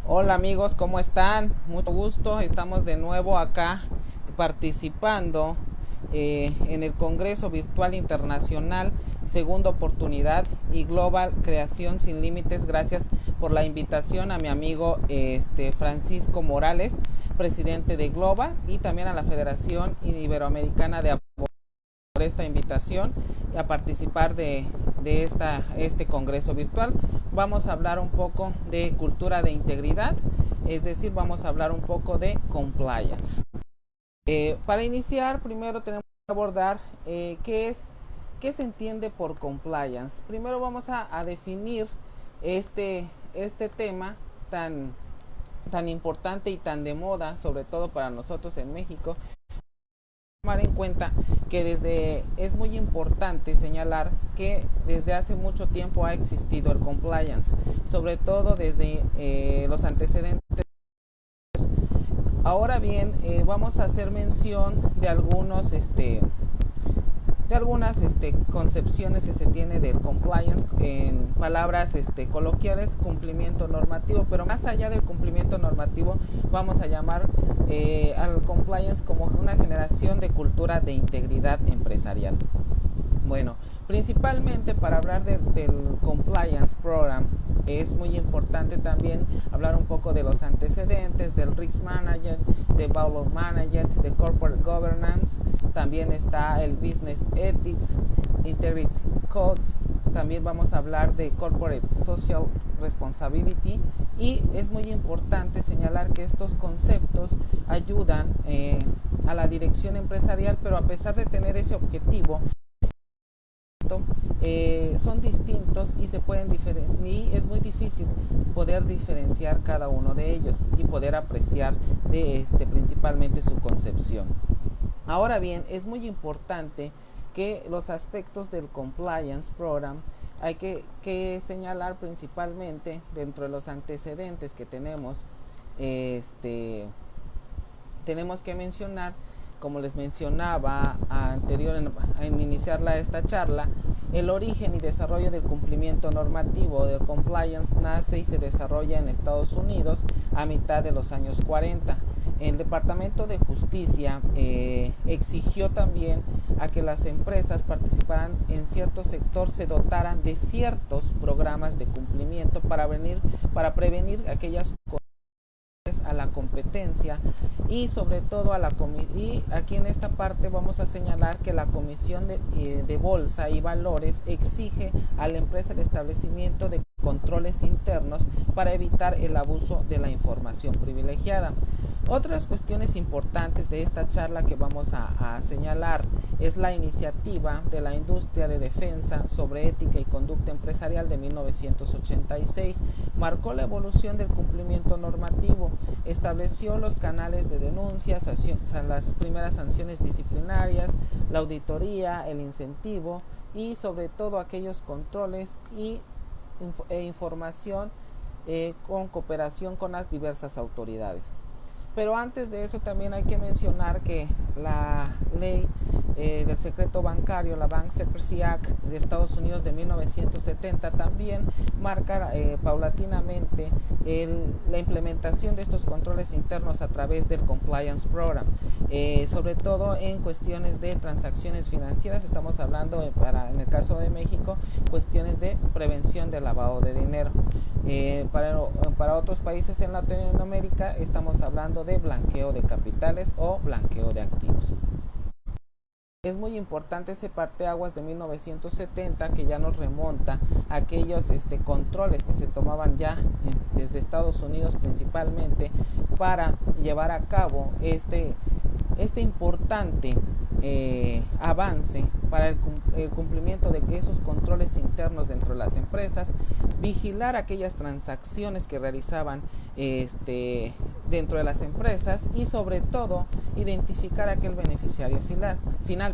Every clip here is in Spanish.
Hola amigos, ¿cómo están? Mucho gusto, estamos de nuevo acá participando en el Congreso Virtual Internacional Segunda Oportunidad y Global Creación Sin Límites. Gracias por la invitación a mi amigo Francisco Morales, presidente de Global, y también a la Federación Iberoamericana de Abogados por esta invitación a participar de este congreso virtual. Vamos a hablar un poco de cultura de integridad, es decir, vamos a hablar un poco de compliance. Para iniciar, primero tenemos que abordar qué se entiende por compliance. Primero vamos a definir este tema tan importante y tan de moda, sobre todo para nosotros en México. Tomar en cuenta que es muy importante señalar que desde hace mucho tiempo ha existido el compliance, sobre todo desde los antecedentes. Ahora bien, vamos a hacer mención de algunas concepciones que se tiene del compliance en palabras coloquiales, cumplimiento normativo, pero más allá del cumplimiento normativo vamos a llamar al compliance como una generación de cultura de integridad empresarial. Bueno, principalmente para hablar del Compliance Program es muy importante también hablar un poco de los antecedentes, del Risk Management, de Value Management, de Corporate Governance. También está el Business Ethics, Integrity Codes. También vamos a hablar de Corporate Social Responsibility. Y es muy importante señalar que estos conceptos ayudan a la dirección empresarial, pero a pesar de tener ese objetivo, son distintos y y es muy difícil poder diferenciar cada uno de ellos y poder apreciar principalmente su concepción. Ahora bien, es muy importante que los aspectos del Compliance Program hay que señalar principalmente dentro de los antecedentes que tenemos que mencionar, como les mencionaba anterior en iniciar esta charla. El origen y desarrollo del cumplimiento normativo del compliance nace y se desarrolla en Estados Unidos a mitad de los años 40. El Departamento de Justicia exigió también a que las empresas participaran en cierto sector, se dotaran de ciertos programas de cumplimiento para prevenir aquellas a la competencia y sobre todo y aquí en esta parte vamos a señalar que la Comisión de Bolsa y Valores exige a la empresa el establecimiento de controles internos para evitar el abuso de la información privilegiada. Otras cuestiones importantes de esta charla que vamos a señalar es la iniciativa de la industria de defensa sobre ética y conducta empresarial de 1986. Marcó la evolución del cumplimiento normativo, estableció los canales de denuncias, las primeras sanciones disciplinarias, la auditoría, el incentivo y sobre todo aquellos controles e información con cooperación con las diversas autoridades. Pero antes de eso también hay que mencionar que la ley del secreto bancario, la Bank Secrecy Act de Estados Unidos de 1970, también marca paulatinamente la implementación de estos controles internos a través del Compliance Program, sobre todo en cuestiones de transacciones financieras. Estamos hablando en el caso de México, cuestiones de prevención del lavado de dinero. Para otros países en Latinoamérica estamos hablando de blanqueo de capitales o blanqueo de activos. Es muy importante ese parteaguas de 1970 que ya nos remonta a aquellos controles que se tomaban ya desde Estados Unidos principalmente para llevar a cabo este importante avance para el cumplimiento de esos controles internos dentro de las empresas, vigilar aquellas transacciones que realizaban dentro de las empresas y sobre todo identificar aquel beneficiario final,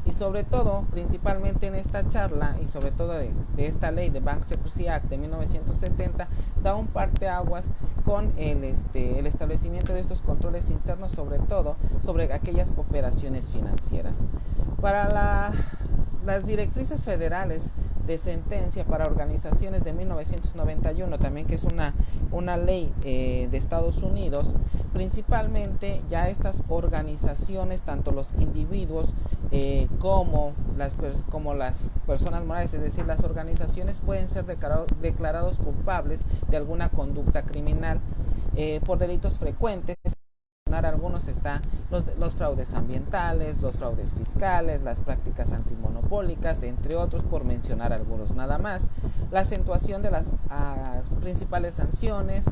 y sobre todo principalmente en esta charla y sobre todo de esta ley de Bank Secrecy Act de 1970 da un parteaguas con el establecimiento de estos controles internos, sobre todo sobre aquellas operaciones financieras. Para las directrices federales de sentencia para organizaciones de 1991, también que es una ley de Estados Unidos. Principalmente ya estas organizaciones, tanto los individuos como las personas morales, es decir, las organizaciones pueden ser declarados culpables de alguna conducta criminal por delitos frecuentes. Algunos están los fraudes ambientales, los fraudes fiscales, las prácticas antimonopólicas, entre otros, por mencionar algunos nada más. La acentuación de las principales sanciones.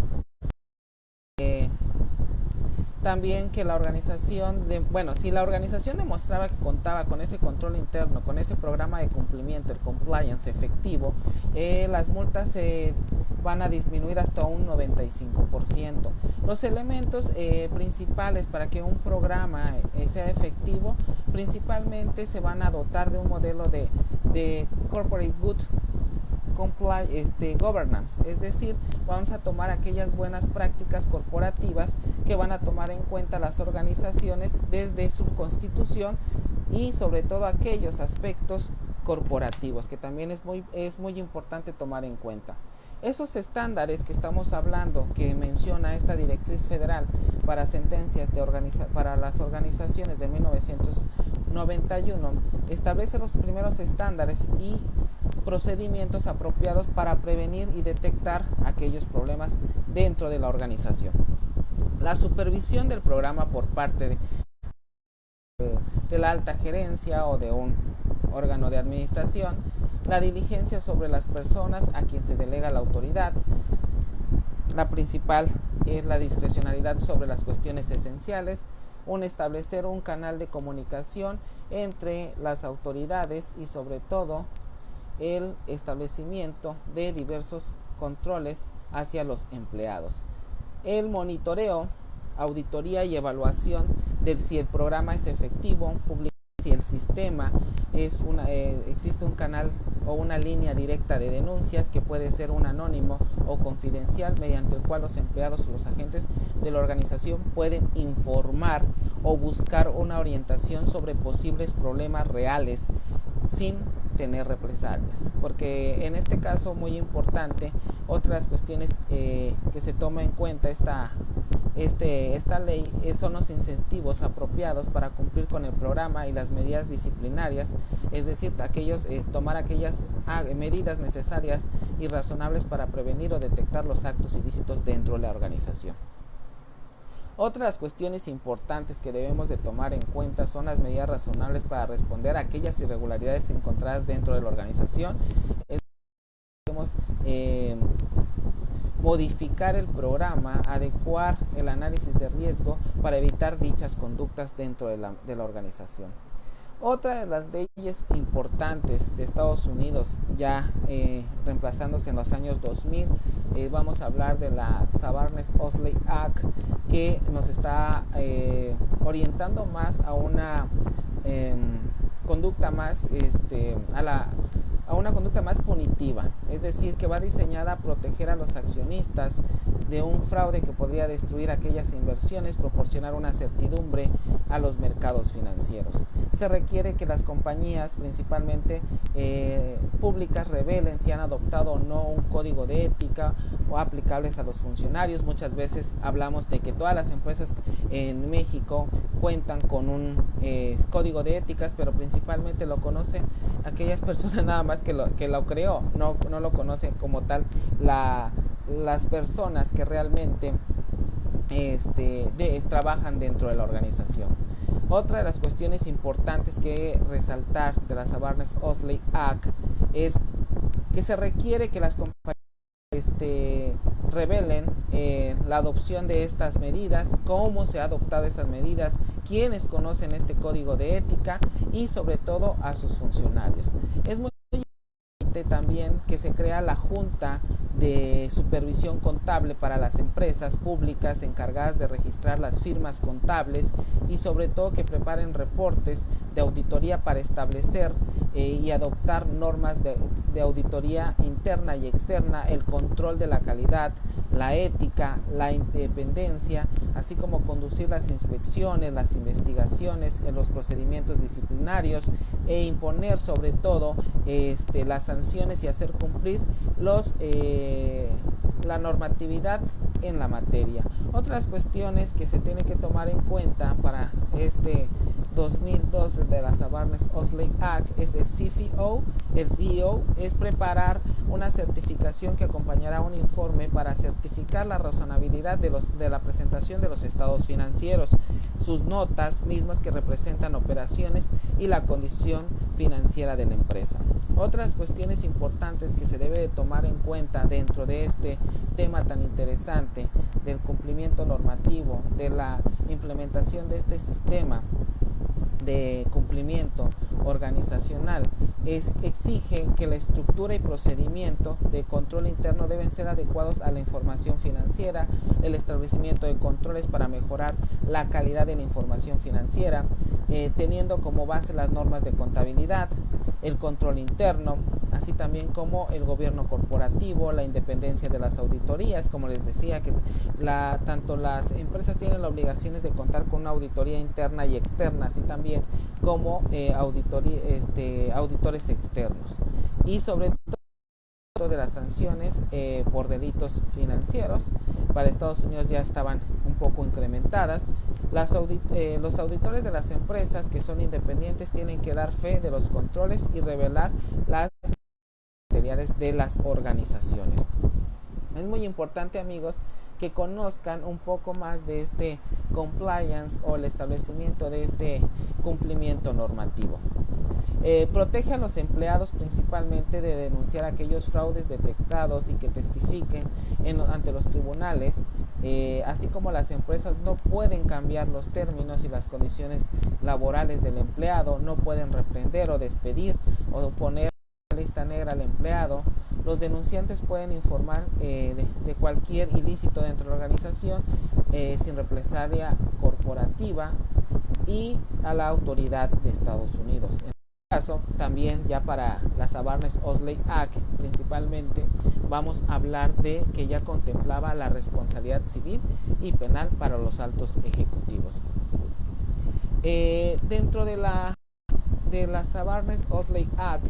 También que la organización, si la organización demostraba que contaba con ese control interno, con ese programa de cumplimiento, el compliance efectivo, las multas se van a disminuir hasta un 95%. Los elementos principales para que un programa sea efectivo, principalmente se van a dotar de un modelo de corporate good governance, es decir, vamos a tomar aquellas buenas prácticas corporativas que van a tomar en cuenta las organizaciones desde su constitución y sobre todo aquellos aspectos corporativos que también es muy importante tomar en cuenta. Esos estándares que estamos hablando, que menciona esta directriz federal para sentencias para las organizaciones de 1991, establece los primeros estándares y procedimientos apropiados para prevenir y detectar aquellos problemas dentro de la organización. La supervisión del programa por parte de la alta gerencia o de un órgano de administración, la diligencia sobre las personas a quien se delega la autoridad. La principal es la discrecionalidad sobre las cuestiones esenciales, establecer un canal de comunicación entre las autoridades y sobre todo el establecimiento de diversos controles hacia los empleados. El monitoreo, auditoría y evaluación de si el programa es efectivo, si el sistema existe un canal o una línea directa de denuncias que puede ser un anónimo o confidencial mediante el cual los empleados o los agentes de la organización pueden informar o buscar una orientación sobre posibles problemas reales sin tener represalias, porque en este caso muy importante, otras cuestiones que se toma en cuenta esta ley son los incentivos apropiados para cumplir con el programa y las medidas disciplinarias, es decir, tomar aquellas medidas necesarias y razonables para prevenir o detectar los actos ilícitos dentro de la organización. Otras cuestiones importantes que debemos de tomar en cuenta son las medidas razonables para responder a aquellas irregularidades encontradas dentro de la organización. Debemos modificar el programa, adecuar el análisis de riesgo para evitar dichas conductas dentro de la organización. Otra de las leyes importantes de Estados Unidos, ya reemplazándose en los años 2000, vamos a hablar de la Sarbanes-Oxley Act, que nos está orientando más a una conducta más a una conducta más punitiva, es decir, que va diseñada a proteger a los accionistas de un fraude que podría destruir aquellas inversiones, proporcionar una certidumbre a los mercados financieros. Se requiere que las compañías, principalmente públicas, revelen si han adoptado o no un código de ética o aplicables a los funcionarios. Muchas veces hablamos de que todas las empresas en México cuentan con un código de éticas, pero principalmente lo conocen aquellas personas nada más que lo creó, no lo conocen como tal las personas que realmente trabajan dentro de la organización. Otra de las cuestiones importantes que resaltar de la Sarbanes-Oxley Act es que se requiere que las compañías revelen la adopción de estas medidas, cómo se ha adoptado estas medidas, quiénes conocen este código de ética y sobre todo a sus funcionarios. Es muy importante también que se crea la Junta de Supervisión Contable para las empresas públicas encargadas de registrar las firmas contables y sobre todo que preparen reportes de auditoría para establecer y adoptar normas de auditoría interna y externa, el control de la calidad, la ética, la independencia, así como conducir las inspecciones, las investigaciones, los procedimientos disciplinarios e imponer sobre todo las sanciones y hacer cumplir la normatividad en la materia. Otras cuestiones que se tienen que tomar en cuenta para este 2002 de la Sarbanes-Oxley Act es el CFO. El CEO es preparar una certificación que acompañará un informe para certificar la razonabilidad de la presentación de los estados financieros, sus notas mismas que representan operaciones y la condición financiera de la empresa. Otras cuestiones importantes que se debe de tomar en cuenta dentro de este tema tan interesante del cumplimiento normativo, de la implementación de este sistema de cumplimiento organizacional exige que la estructura y procedimiento de control interno deben ser adecuados a la información financiera, el establecimiento de controles para mejorar la calidad de la información financiera, teniendo como base las normas de contabilidad, el control interno, así también como el gobierno corporativo, la independencia de las auditorías. Como les decía, que tanto las empresas tienen la obligación de contar con una auditoría interna y externa, así también como auditores externos, y sobre todo de las sanciones por delitos financieros para Estados Unidos ya estaban un poco incrementadas. Los auditores de las empresas que son independientes tienen que dar fe de los controles y revelar las materiales de las organizaciones. Es muy importante, amigos, que conozcan un poco más de este compliance o el establecimiento de este cumplimiento normativo. Protege a los empleados principalmente de denunciar aquellos fraudes detectados y que testifiquen ante los tribunales, así como las empresas no pueden cambiar los términos y las condiciones laborales del empleado, no pueden reprender o despedir o poner lista negra al empleado. Los denunciantes pueden informar de cualquier ilícito dentro de la organización sin represalia corporativa y a la autoridad de Estados Unidos. En este caso, también ya para la Sarbanes-Oxley Act principalmente vamos a hablar de que ya contemplaba la responsabilidad civil y penal para los altos ejecutivos. Dentro de la Sarbanes-Oxley Act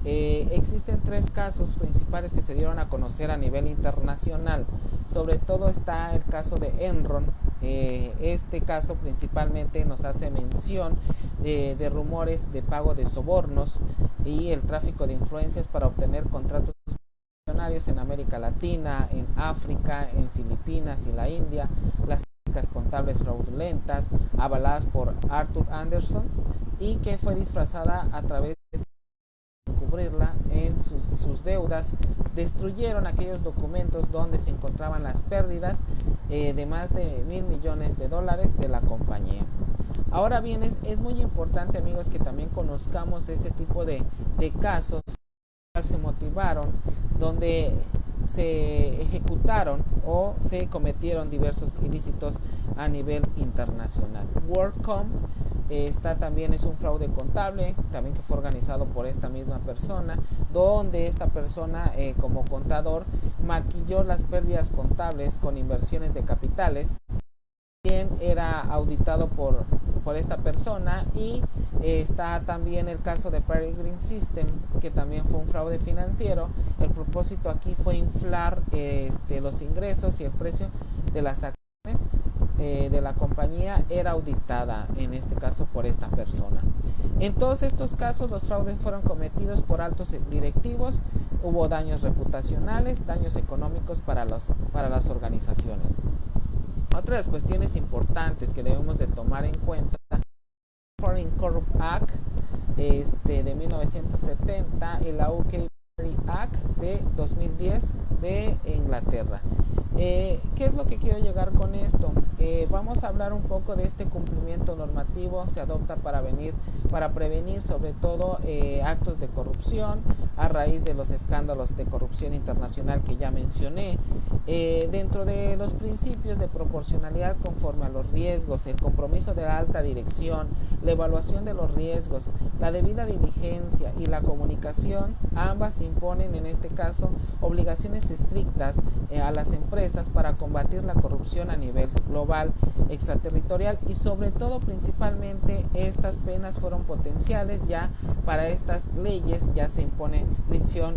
existen 3 casos principales que se dieron a conocer a nivel internacional. Sobre todo está el caso de Enron. Este caso principalmente nos hace mención de rumores de pago de sobornos y el tráfico de influencias para obtener contratos millonarios en América Latina, en África, en Filipinas y la India, las técnicas contables fraudulentas avaladas por Arthur Andersen y que fue disfrazada a través de cubrirla en sus deudas. Destruyeron aquellos documentos donde se encontraban las pérdidas de más de $1,000 millones de la compañía. Ahora bien, es muy importante, amigos, que también conozcamos este tipo de casos que se motivaron, donde se ejecutaron o se cometieron diversos ilícitos a nivel internacional. WorldCom también es un fraude contable, también que fue organizado por esta misma persona, donde esta persona como contador maquilló las pérdidas contables con inversiones de capitales. También era auditado por esta persona, y está también el caso de Peregrine System, que también fue un fraude financiero. El propósito aquí fue inflar los ingresos, y el precio de las acciones de la compañía era auditada en este caso por esta persona. En todos estos casos los fraudes fueron cometidos por altos directivos. Hubo daños reputacionales, daños económicos para las organizaciones. Otras cuestiones importantes que debemos de tomar en cuenta: Foreign Corrupt Act de 1970 y la UK Act de 2010 de Inglaterra. ¿Qué es lo que quiero llegar con esto? Vamos a hablar un poco de este cumplimiento normativo. Se adopta para prevenir sobre todo actos de corrupción a raíz de los escándalos de corrupción internacional que ya mencioné. Dentro de los principios de proporcionalidad conforme a los riesgos, el compromiso de la alta dirección, la evaluación de los riesgos, la debida diligencia y la comunicación, ambas imponen en este caso obligaciones estrictas a las empresas para combatir la corrupción a nivel global, extraterritorial y sobre todo principalmente estas penas fueron potenciales. Ya para estas leyes ya se impone prisión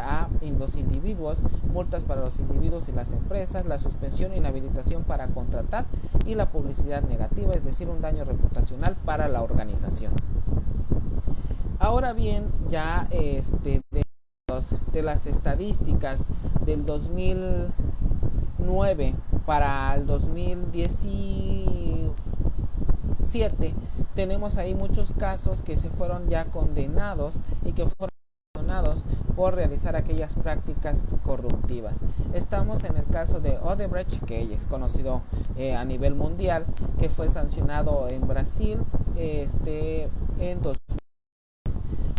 a los individuos, multas para los individuos y las empresas, la suspensión e inhabilitación para contratar y la publicidad negativa, es decir, un daño reputacional para la organización. Ahora bien, ya de las estadísticas del 2009 para el 2017, tenemos ahí muchos casos que se fueron ya condenados y que fueron sancionados por realizar aquellas prácticas corruptivas. Estamos en el caso de Odebrecht, que es conocido a nivel mundial, que fue sancionado en Brasil en 2000.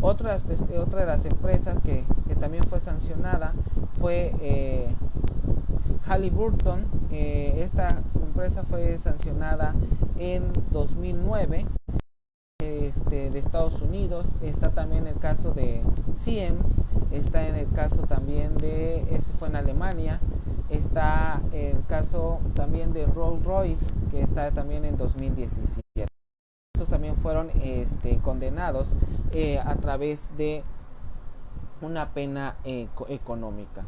Otra de las empresas que también fue sancionada fue Halliburton. Esta empresa fue sancionada en 2009 de Estados Unidos. Está también el caso de Siemens, está en el caso también ese fue en Alemania, está el caso también de Rolls Royce, que está también en 2017. Estos también fueron condenados a través de una pena económica.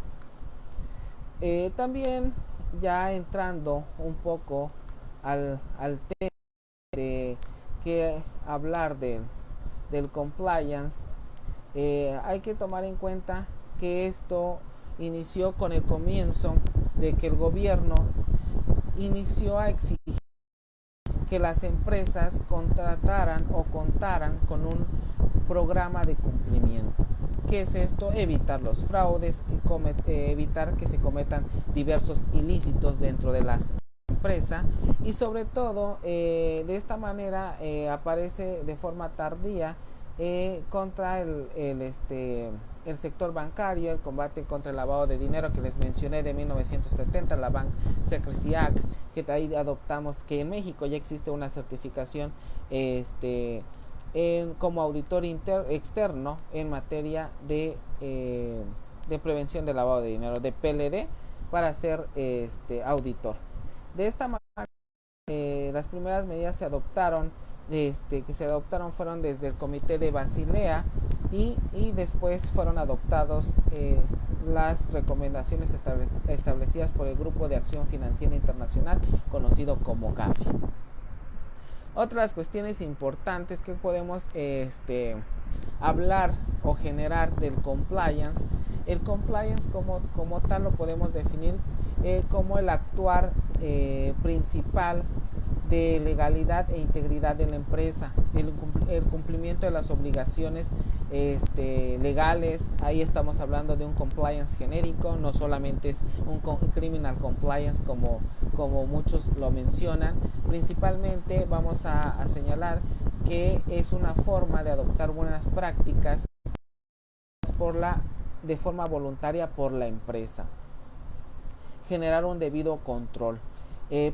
También ya entrando un poco al tema de que hablar del compliance, hay que tomar en cuenta que esto inició con el comienzo de que el gobierno inició a exigir que las empresas contrataran o contaran con un programa de cumplimiento. ¿Qué es esto? Evitar los fraudes, evitar que se cometan diversos ilícitos dentro de las empresa y sobre todo de esta manera aparece de forma tardía contra el sector bancario, el combate contra el lavado de dinero que les mencioné de 1970, la Bank Secrecy Act, que ahí adoptamos, que en México ya existe una certificación como auditor externo en materia de prevención del lavado de dinero, de PLD, para ser auditor. De esta manera, las primeras medidas que se adoptaron fueron desde el Comité de Basilea y después fueron adoptados las recomendaciones establecidas por el Grupo de Acción Financiera Internacional, conocido como GAFI. Otras cuestiones importantes que podemos hablar o generar del compliance. El compliance como tal lo podemos definir como el actuar principal de legalidad e integridad de la empresa, el cumplimiento de las obligaciones legales. Ahí estamos hablando de un compliance genérico, no solamente es un criminal compliance como muchos lo mencionan. Principalmente vamos a señalar que es una forma de adoptar buenas prácticas de forma voluntaria por la empresa. Generar un debido control.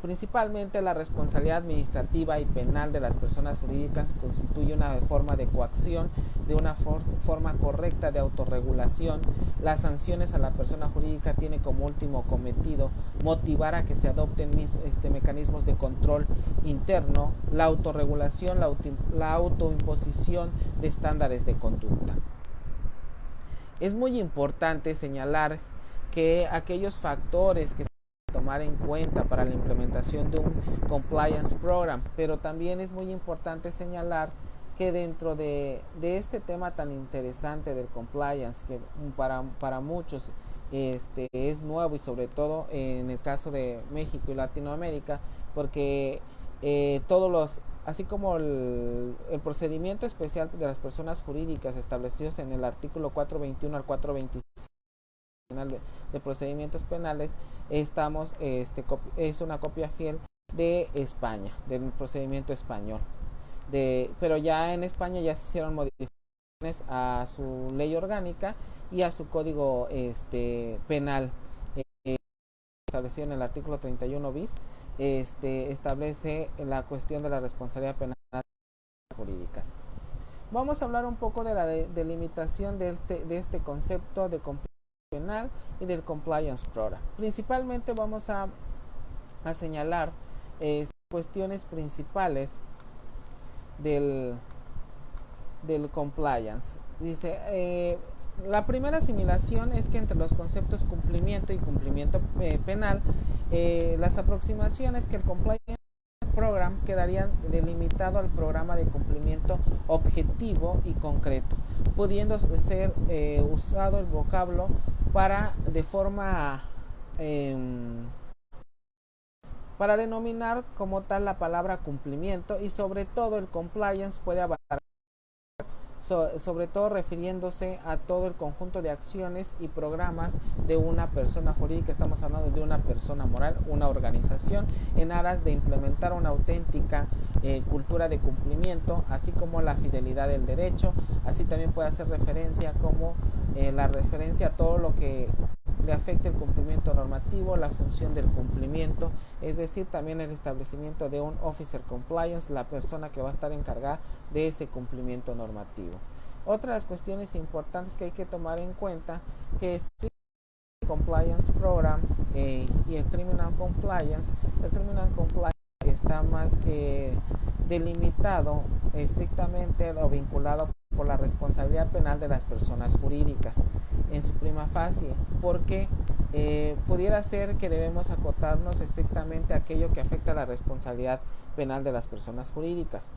Principalmente la responsabilidad administrativa y penal de las personas jurídicas constituye una forma de coacción, de una forma correcta de autorregulación. Las sanciones a la persona jurídica tiene como último cometido motivar a que se adopten mecanismos de control interno, la autorregulación, la autoimposición de estándares de conducta. Es muy importante señalar que aquellos factores que tomar en cuenta para la implementación de un compliance program, pero también es muy importante señalar que dentro de este tema tan interesante del compliance, que para muchos es nuevo, y sobre todo en el caso de México y Latinoamérica, porque así como el procedimiento especial de las personas jurídicas establecidos en el artículo 421 al 426 de procedimientos penales, es una copia fiel de España, del procedimiento español. Pero ya en España ya se hicieron modificaciones a su ley orgánica y a su código penal establecido en el artículo 31 bis, establece la cuestión de la responsabilidad penal jurídicas. Vamos a hablar un poco de la delimitación de este concepto de compliance penal y del compliance program. Principalmente vamos a señalar cuestiones principales del compliance. Dice, la primera asimilación es que entre los conceptos cumplimiento y cumplimiento penal, las aproximaciones que el compliance program quedarían delimitado al programa de cumplimiento objetivo y concreto, pudiendo ser usado el vocablo de forma para denominar como tal la palabra cumplimiento, y sobre todo el compliance puede abarcar sobre todo refiriéndose a todo el conjunto de acciones y programas de una persona jurídica. Estamos hablando de una persona moral, una organización, en aras de implementar una auténtica cultura de cumplimiento, así como la fidelidad del derecho. Así también puede hacer referencia como la referencia a todo lo que le afecta el cumplimiento normativo, la función del cumplimiento, es decir, también el establecimiento de un officer compliance, la persona que va a estar encargada de ese cumplimiento normativo. Otras cuestiones importantes que hay que tomar en cuenta, que el compliance program y el criminal compliance está más delimitado estrictamente o vinculado por la responsabilidad penal de las personas jurídicas en su prima facie, porque pudiera ser que debemos acotarnos estrictamente a aquello que afecta a la responsabilidad penal de las personas jurídicas,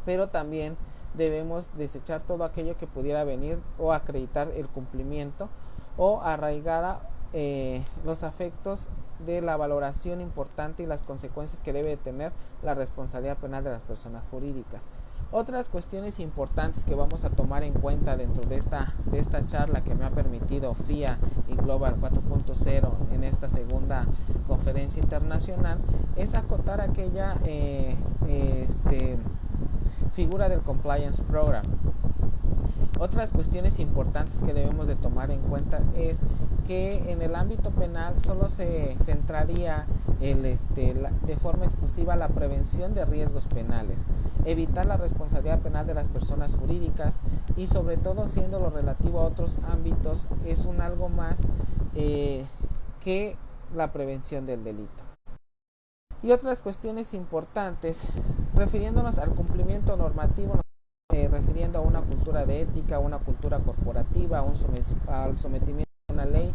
pero también debemos desechar todo aquello que pudiera venir o acreditar el cumplimiento o arraigada los afectos de la valoración importante y las consecuencias que debe tener la responsabilidad penal de las personas jurídicas. Otras cuestiones importantes que vamos a tomar en cuenta dentro de esta charla que me ha permitido FIA y Global 4.0 en esta segunda conferencia internacional es acotar aquella figura del compliance program. Otras cuestiones importantes que debemos de tomar en cuenta es que en el ámbito penal solo se centraría de forma exclusiva la prevención de riesgos penales, evitar la responsabilidad penal de las personas jurídicas y sobre todo siendo lo relativo a otros ámbitos es un algo más que la prevención del delito. Y otras cuestiones importantes refiriéndonos al cumplimiento normativo, refiriendo a una cultura de ética, una cultura corporativa, al sometimiento a una ley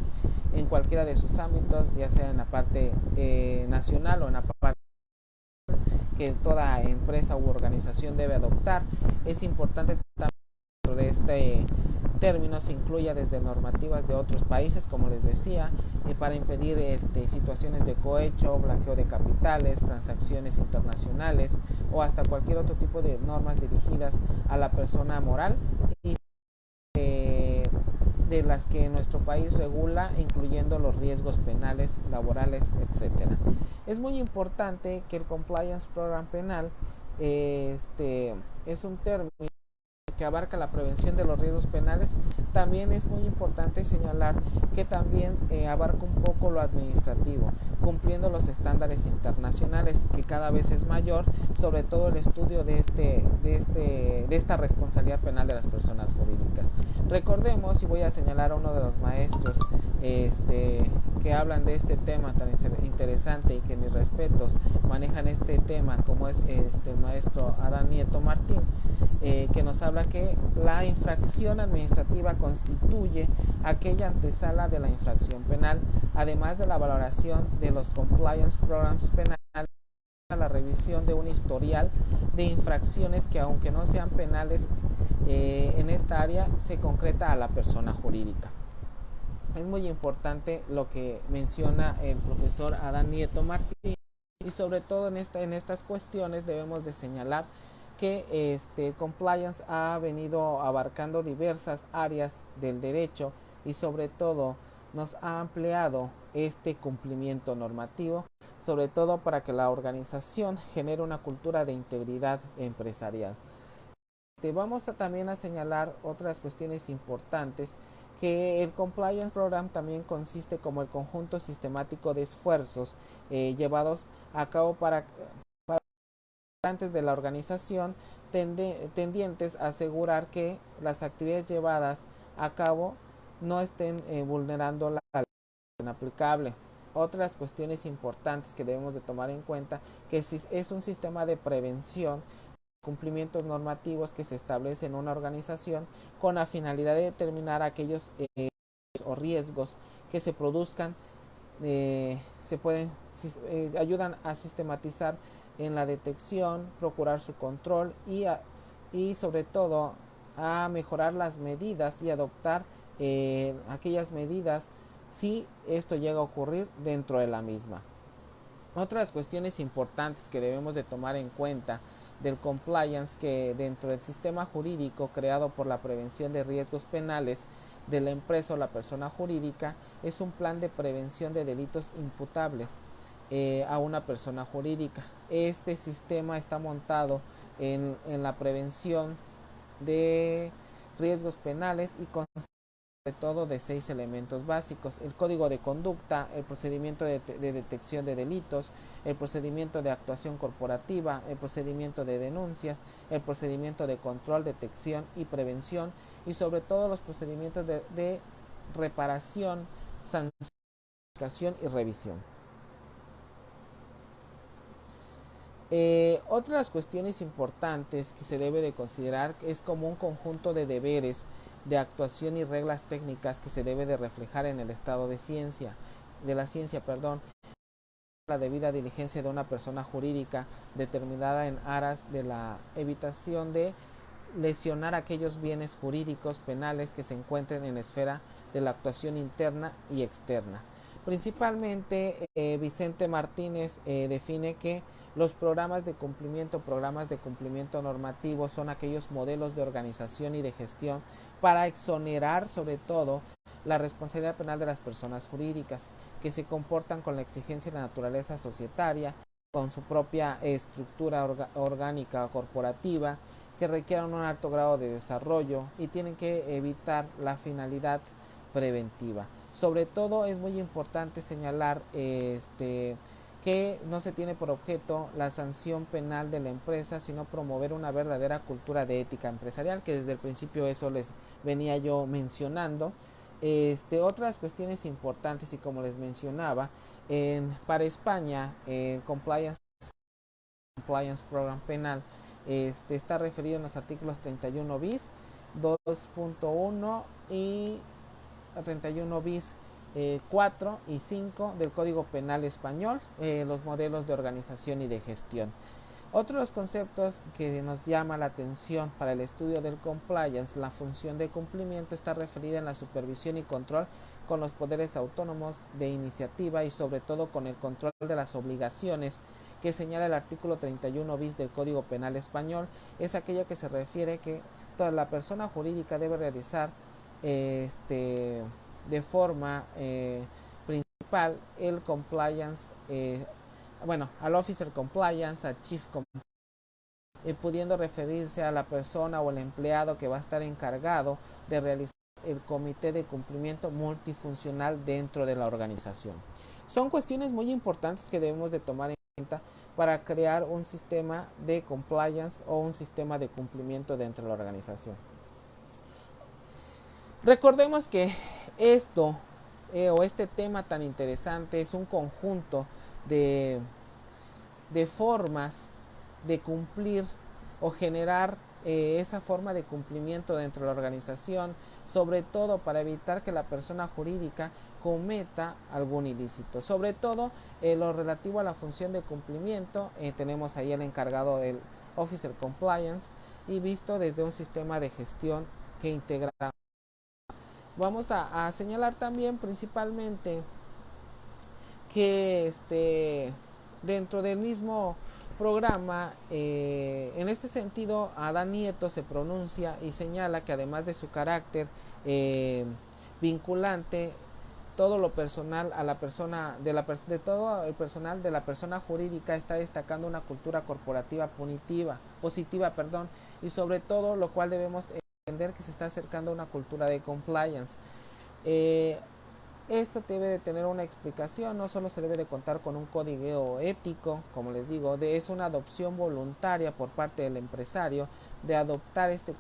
en cualquiera de sus ámbitos, ya sea en la parte nacional o en la parte que toda empresa u organización debe adoptar. Es importante también dentro de este término se incluya desde normativas de otros países, como les decía, para impedir situaciones de cohecho, blanqueo de capitales, transacciones internacionales o hasta cualquier otro tipo de normas dirigidas a la persona moral y de las que nuestro país regula, incluyendo los riesgos penales, laborales, etc. Es muy importante que el Compliance Program Penal es un término que abarca la prevención de los riesgos penales. También es muy importante señalar que también abarca un poco lo administrativo, cumpliendo los estándares internacionales, que cada vez es mayor, sobre todo el estudio de esta responsabilidad penal de las personas jurídicas. Recordemos, y voy a señalar a uno de los maestros que hablan de este tema tan interesante y que mis respetos manejan este tema, como es el maestro Adán Nieto Martín, que nos habla que la infracción administrativa constituye aquella antesala de la infracción penal, además de la valoración de los compliance programs penales, la revisión de un historial de infracciones que, aunque no sean penales en esta área, se concreta a la persona jurídica. Es muy importante lo que menciona el profesor Adán Nieto Martín, y sobre todo en estas cuestiones debemos de señalar que compliance ha venido abarcando diversas áreas del derecho y sobre todo nos ha ampliado este cumplimiento normativo, sobre todo para que la organización genere una cultura de integridad empresarial. Vamos también a señalar otras cuestiones importantes que el Compliance Program también consiste como el conjunto sistemático de esfuerzos llevados a cabo para de la organización tendientes a asegurar que las actividades llevadas a cabo no estén vulnerando la ley aplicable. Otras cuestiones importantes que debemos de tomar en cuenta que es un sistema de prevención cumplimientos normativos que se establecen en una organización con la finalidad de determinar aquellos o riesgos que se produzcan ayudan a sistematizar en la detección, procurar su control y sobre todo a mejorar las medidas y adoptar aquellas medidas si esto llega a ocurrir dentro de la misma. Otras cuestiones importantes que debemos de tomar en cuenta del compliance que dentro del sistema jurídico creado por la prevención de riesgos penales de la empresa o la persona jurídica es un plan de prevención de delitos imputables a una persona jurídica. Este sistema está montado en la prevención de riesgos penales y consta de todo de 6 elementos básicos: el código de conducta, el procedimiento de detección de delitos, el procedimiento de actuación corporativa, el procedimiento de denuncias, el procedimiento de control, detección y prevención, y sobre todo los procedimientos de reparación, sanción y revisión. Otras cuestiones importantes que se debe de considerar es como un conjunto de deberes de actuación y reglas técnicas que se debe de reflejar en el estado de la ciencia, la debida diligencia de una persona jurídica determinada en aras de la evitación de lesionar aquellos bienes jurídicos penales que se encuentren en la esfera de la actuación interna y externa. Principalmente Vicente Martínez define que los programas de cumplimiento normativo son aquellos modelos de organización y de gestión para exonerar sobre todo la responsabilidad penal de las personas jurídicas que se comportan con la exigencia y la naturaleza societaria, con su propia estructura orgánica corporativa, que requieran un alto grado de desarrollo y tienen que evitar la finalidad preventiva. Sobre todo es muy importante señalar que no se tiene por objeto la sanción penal de la empresa, sino promover una verdadera cultura de ética empresarial, que desde el principio eso les venía yo mencionando. Otras cuestiones importantes, y como les mencionaba, para España el compliance program penal está referido en los artículos 31 bis, 2.1 y 31 bis 4 y 5 del Código Penal Español, los modelos de organización y de gestión. Otros conceptos que nos llama la atención para el estudio del compliance: la función de cumplimiento está referida en la supervisión y control con los poderes autónomos de iniciativa y sobre todo con el control de las obligaciones que señala el artículo 31 bis del Código Penal Español. Es aquella que se refiere que toda la persona jurídica debe realizar de forma principal el compliance, al officer compliance, al chief compliance, pudiendo referirse a la persona o el empleado que va a estar encargado de realizar el comité de cumplimiento multifuncional dentro de la organización. Son cuestiones muy importantes que debemos de tomar en cuenta para crear un sistema de compliance o un sistema de cumplimiento dentro de la organización. Recordemos que esto o este tema tan interesante es un conjunto de formas de cumplir o generar esa forma de cumplimiento dentro de la organización, sobre todo para evitar que la persona jurídica cometa algún ilícito. Sobre todo lo relativo a la función de cumplimiento, tenemos ahí el encargado del Officer Compliance y visto desde un sistema de gestión que integra. Vamos a señalar también principalmente que dentro del mismo programa, en este sentido, Adán Nieto se pronuncia y señala que además de su carácter vinculante, todo lo personal a la persona de todo el personal de la persona jurídica está destacando una cultura corporativa positiva, y sobre todo lo cual debemos entender que se está acercando a una cultura de compliance. Eh, Esto debe de tener una explicación, no solo se debe de contar con un código ético, como les digo, es una adopción voluntaria por parte del empresario de adoptar este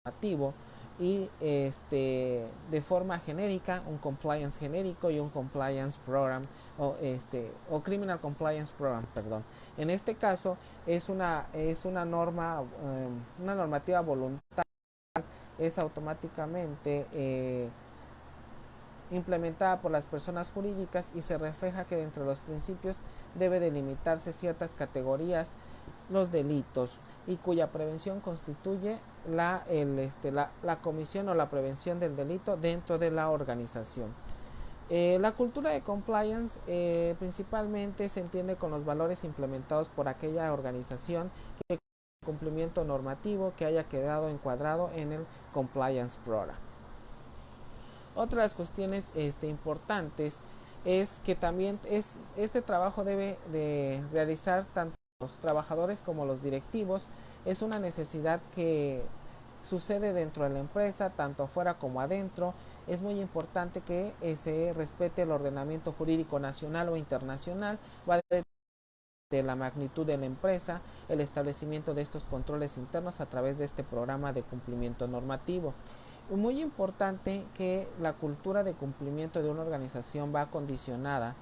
normativo y de forma genérica, un compliance genérico y un compliance program o criminal compliance program, perdón. En este caso es una norma, una normativa voluntaria, es automáticamente implementada por las personas jurídicas y se refleja que dentro de los principios debe delimitarse ciertas categorías, los delitos, y cuya prevención constituye la comisión o la prevención del delito dentro de la organización. La cultura de compliance principalmente se entiende con los valores implementados por aquella organización que el cumplimiento normativo que haya quedado encuadrado en el compliance program. Otras cuestiones importantes es que también este trabajo debe de realizar tanto los trabajadores como los directivos. Es una necesidad que sucede dentro de la empresa, tanto afuera como adentro. Es muy importante que se respete el ordenamiento jurídico nacional o internacional. Va de la magnitud de la empresa, el establecimiento de estos controles internos a través de este programa de cumplimiento normativo. Muy importante que la cultura de cumplimiento de una organización va condicionada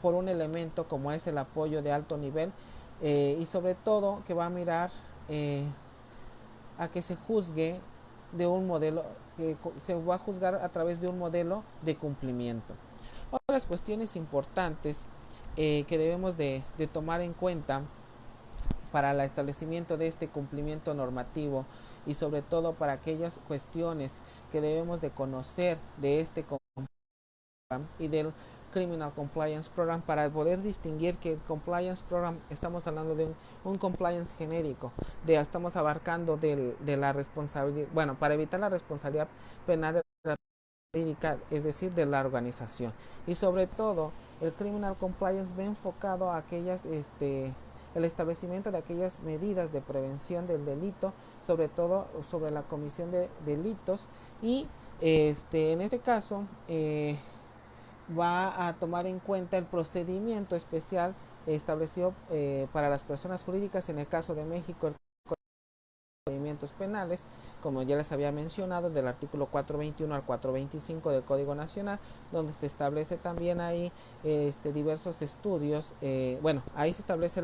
por un elemento como es el apoyo de alto nivel y sobre todo que va a mirar a que se juzgue de un modelo, que se va a juzgar a través de un modelo de cumplimiento. Otras cuestiones importantes que debemos de tomar en cuenta para el establecimiento de este cumplimiento normativo y sobre todo para aquellas cuestiones que debemos de conocer de este program y del Criminal Compliance Program para poder distinguir que el Compliance Program estamos hablando de un compliance genérico, estamos abarcando de la responsabilidad, bueno, para evitar la responsabilidad penal de la jurídica, es decir, de la organización. Y sobre todo, el Criminal Compliance va enfocado a aquellas el establecimiento de aquellas medidas de prevención del delito, sobre todo sobre la comisión de delitos y en este caso va a tomar en cuenta el procedimiento especial establecido para las personas jurídicas, en el caso de México el procedimientos penales, como ya les había mencionado, del artículo 421 al 425 del Código Nacional, donde se establece también ahí diversos estudios. Bueno, ahí se establece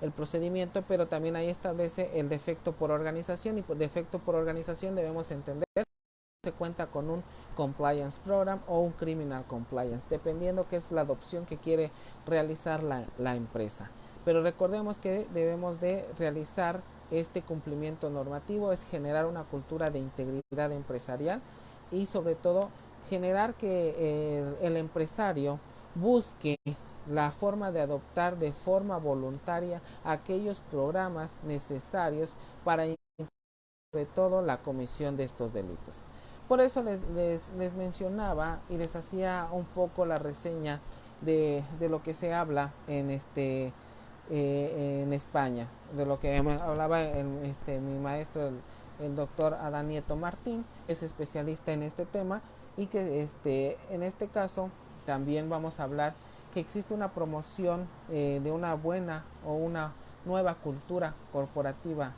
el procedimiento, pero también ahí establece el defecto por organización, y por defecto por organización debemos entender se cuenta con un compliance program o un criminal compliance, dependiendo qué es la adopción que quiere realizar la empresa. Pero recordemos que debemos de realizar este cumplimiento normativo, es generar una cultura de integridad empresarial y sobre todo generar que el empresario busque la forma de adoptar de forma voluntaria aquellos programas necesarios para sobre todo la comisión de estos delitos. Por eso les mencionaba y les hacía un poco la reseña de lo que se habla en España, de lo que hablaba mi maestro, el doctor Adán Nieto Martín, es especialista en este tema y que en este caso también vamos a hablar que existe una promoción de una buena o una nueva cultura corporativa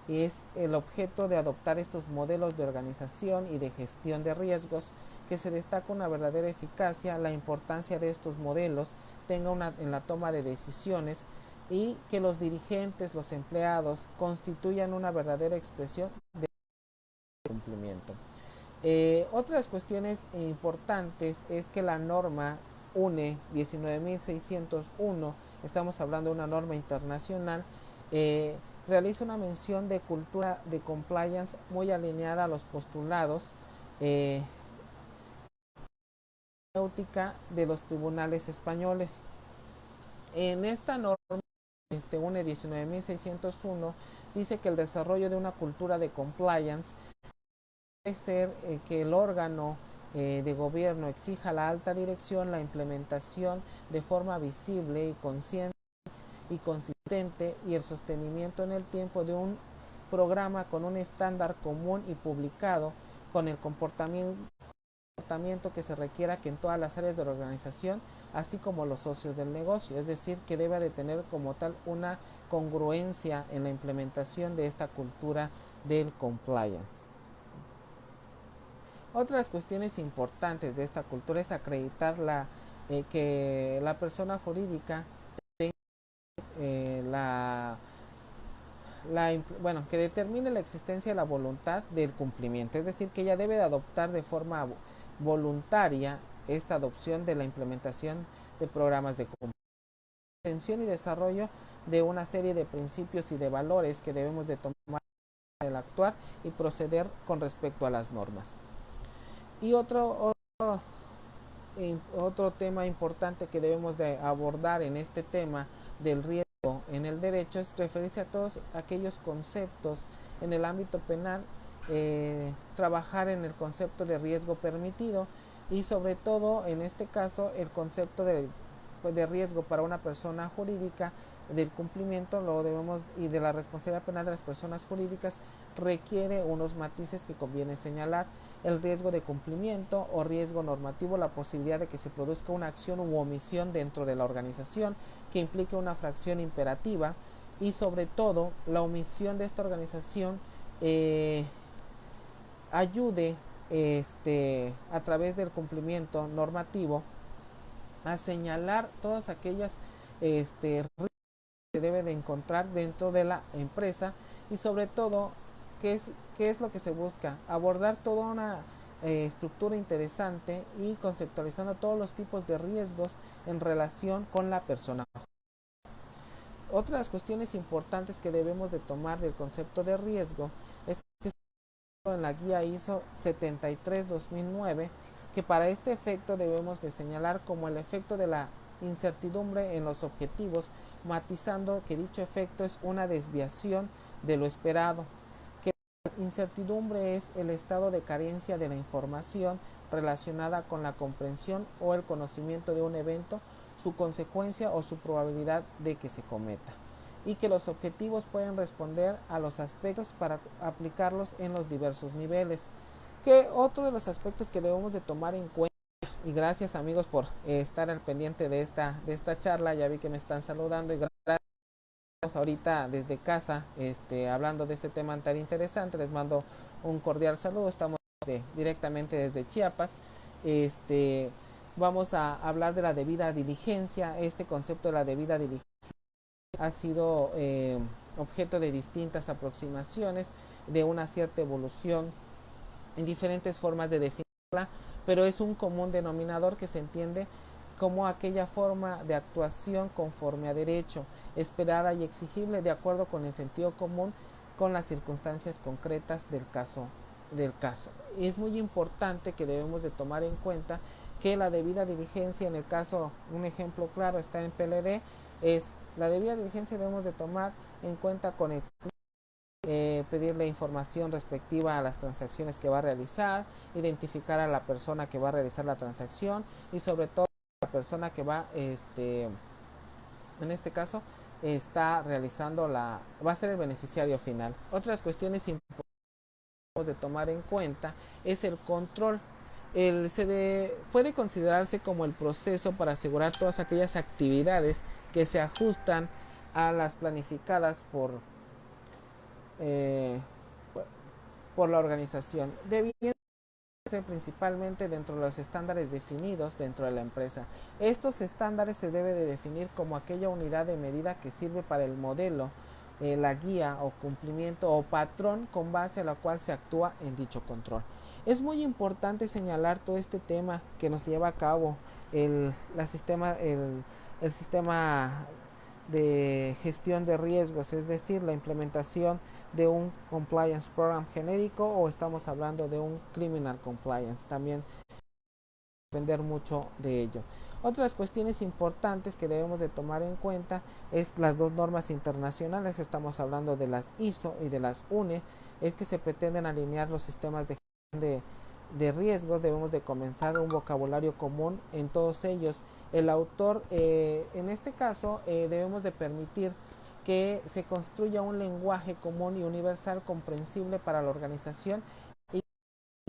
y es el objeto de adoptar estos modelos de organización y de gestión de riesgos que se destaca una verdadera eficacia, la importancia de estos modelos tenga en la toma de decisiones y que los dirigentes, los empleados constituyan una verdadera expresión de cumplimiento. Otras cuestiones importantes es que la norma UNE 19601, estamos hablando de una norma internacional, realiza una mención de cultura de compliance muy alineada a los postulados de los tribunales españoles. En esta norma UNE 19601 dice que el desarrollo de una cultura de compliance debe ser que el órgano de gobierno exija a la alta dirección la implementación de forma visible y consciente y consistente y el sostenimiento en el tiempo de un programa con un estándar común y publicado con el comportamiento que se requiera que en todas las áreas de la organización, así como los socios del negocio, es decir, que debe de tener como tal una congruencia en la implementación de esta cultura del compliance. Otras cuestiones importantes de esta cultura es acreditar que la persona jurídica tenga que determine la existencia de la voluntad del cumplimiento, es decir, que ella debe de adoptar de forma voluntaria esta adopción de la implementación de programas de comprensión y desarrollo de una serie de principios y de valores que debemos de tomar al actuar y proceder con respecto a las normas. Y otro tema importante que debemos de abordar en este tema del riesgo en el derecho es referirse a todos aquellos conceptos en el ámbito penal, trabajar en el concepto de riesgo permitido y sobre todo en este caso el concepto de riesgo para una persona jurídica del cumplimiento y de la responsabilidad penal de las personas jurídicas requiere unos matices que conviene señalar. El riesgo de cumplimiento o riesgo normativo, la posibilidad de que se produzca una acción u omisión dentro de la organización que implique una fracción imperativa y sobre todo la omisión de esta organización ayude a través del cumplimiento normativo a señalar todas aquellas riesgos que debe de encontrar dentro de la empresa y sobre todo qué es lo que se busca, abordar toda una estructura interesante y conceptualizando todos los tipos de riesgos en relación con la persona. Otras cuestiones importantes que debemos de tomar del concepto de riesgo es que en la guía ISO 73-2009 que para este efecto debemos de señalar como el efecto de la incertidumbre en los objetivos, matizando que dicho efecto es una desviación de lo esperado, que la incertidumbre es el estado de carencia de la información relacionada con la comprensión o el conocimiento de un evento, su consecuencia o su probabilidad de que se cometa, y que los objetivos pueden responder a los aspectos para aplicarlos en los diversos niveles. Que otro de los aspectos que debemos de tomar en cuenta, y gracias amigos por estar al pendiente de esta charla, ya vi que me están saludando y gracias ahorita desde casa hablando de este tema tan interesante, les mando un cordial saludo, estamos directamente desde Chiapas. Vamos a hablar de la debida diligencia. Este concepto de la debida diligencia ha sido objeto de distintas aproximaciones, de una cierta evolución en diferentes formas de definirla, pero es un común denominador que se entiende como aquella forma de actuación conforme a derecho, esperada y exigible de acuerdo con el sentido común con las circunstancias concretas del caso. Es muy importante que debemos de tomar en cuenta que la debida diligencia, en el caso, un ejemplo claro está en PLD, es la debida diligencia debemos de tomar en cuenta con el pedirle información respectiva a las transacciones que va a realizar, identificar a la persona que va a realizar la transacción y sobre todo la persona que va, en este caso, está realizando va a ser el beneficiario final. Otras cuestiones importantes de tomar en cuenta es el control. Puede considerarse como el proceso para asegurar todas aquellas actividades que se ajustan a las planificadas por la organización, debiendo ser principalmente dentro de los estándares definidos dentro de la empresa. Estos estándares se debe de definir como aquella unidad de medida que sirve para el modelo, la guía o cumplimiento o patrón con base a la cual se actúa en dicho control. Es muy importante señalar todo este tema que nos lleva a cabo el sistema de gestión de riesgos, es decir, la implementación de un compliance program genérico o estamos hablando de un criminal compliance. También depender mucho de ello. Otras cuestiones importantes que debemos de tomar en cuenta es las dos normas internacionales, estamos hablando de las ISO y de las UNE, es que se pretenden alinear los sistemas de gestión de riesgos, debemos de comenzar un vocabulario común en todos ellos. El autor, en este caso, debemos de permitir que se construya un lenguaje común y universal comprensible para la organización y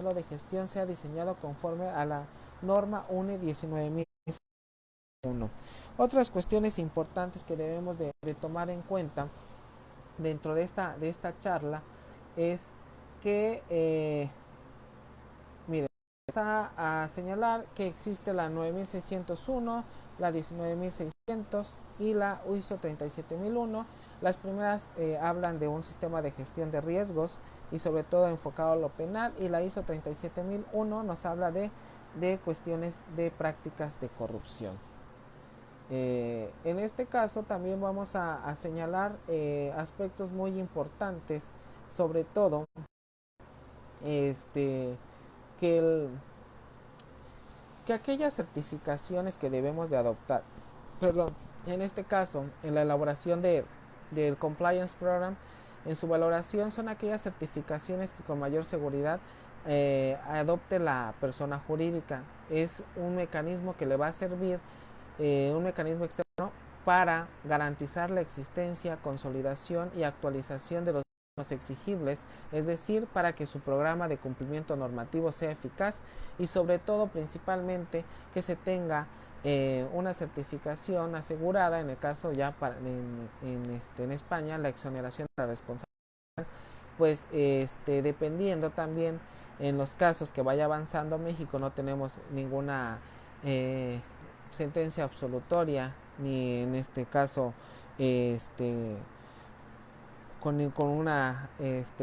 de gestión sea diseñado conforme a la norma UNE 19001. Otras cuestiones importantes que debemos de tomar en cuenta dentro de esta charla es que, miren, vamos a señalar que existe la 9601, la 19600 y la ISO 37001. Las primeras hablan de un sistema de gestión de riesgos y sobre todo enfocado a lo penal, y la ISO 37001 nos habla de cuestiones de prácticas de corrupción. En este caso también vamos a señalar aspectos muy importantes, sobre todo que, que aquellas certificaciones que debemos de adoptar, perdón, en este caso en la elaboración del Compliance Program, en su valoración son aquellas certificaciones que con mayor seguridad adopte la persona jurídica. Es un mecanismo que le va a servir, un mecanismo externo para garantizar la existencia, consolidación y actualización de los exigibles, es decir, para que su programa de cumplimiento normativo sea eficaz y sobre todo principalmente que se tenga una certificación asegurada, en el caso ya en España, la exoneración de la responsabilidad, pues dependiendo también en los casos que vaya avanzando México, no tenemos ninguna sentencia absolutoria, ni en este caso con una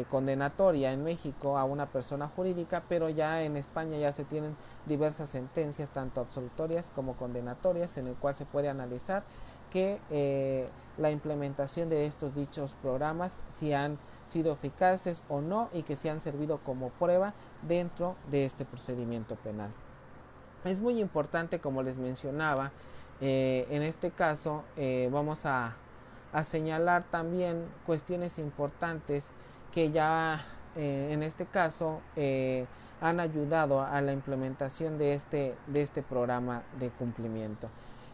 condenatoria en México a una persona jurídica, pero ya en España ya se tienen diversas sentencias, tanto absolutorias como condenatorias, en el cual se puede analizar que la implementación de estos dichos programas si han sido eficaces o no, y que se han servido como prueba dentro de este procedimiento penal. Es muy importante, como les mencionaba, en este caso vamos a señalar también cuestiones importantes que ya en este caso han ayudado a la implementación de este programa de cumplimiento.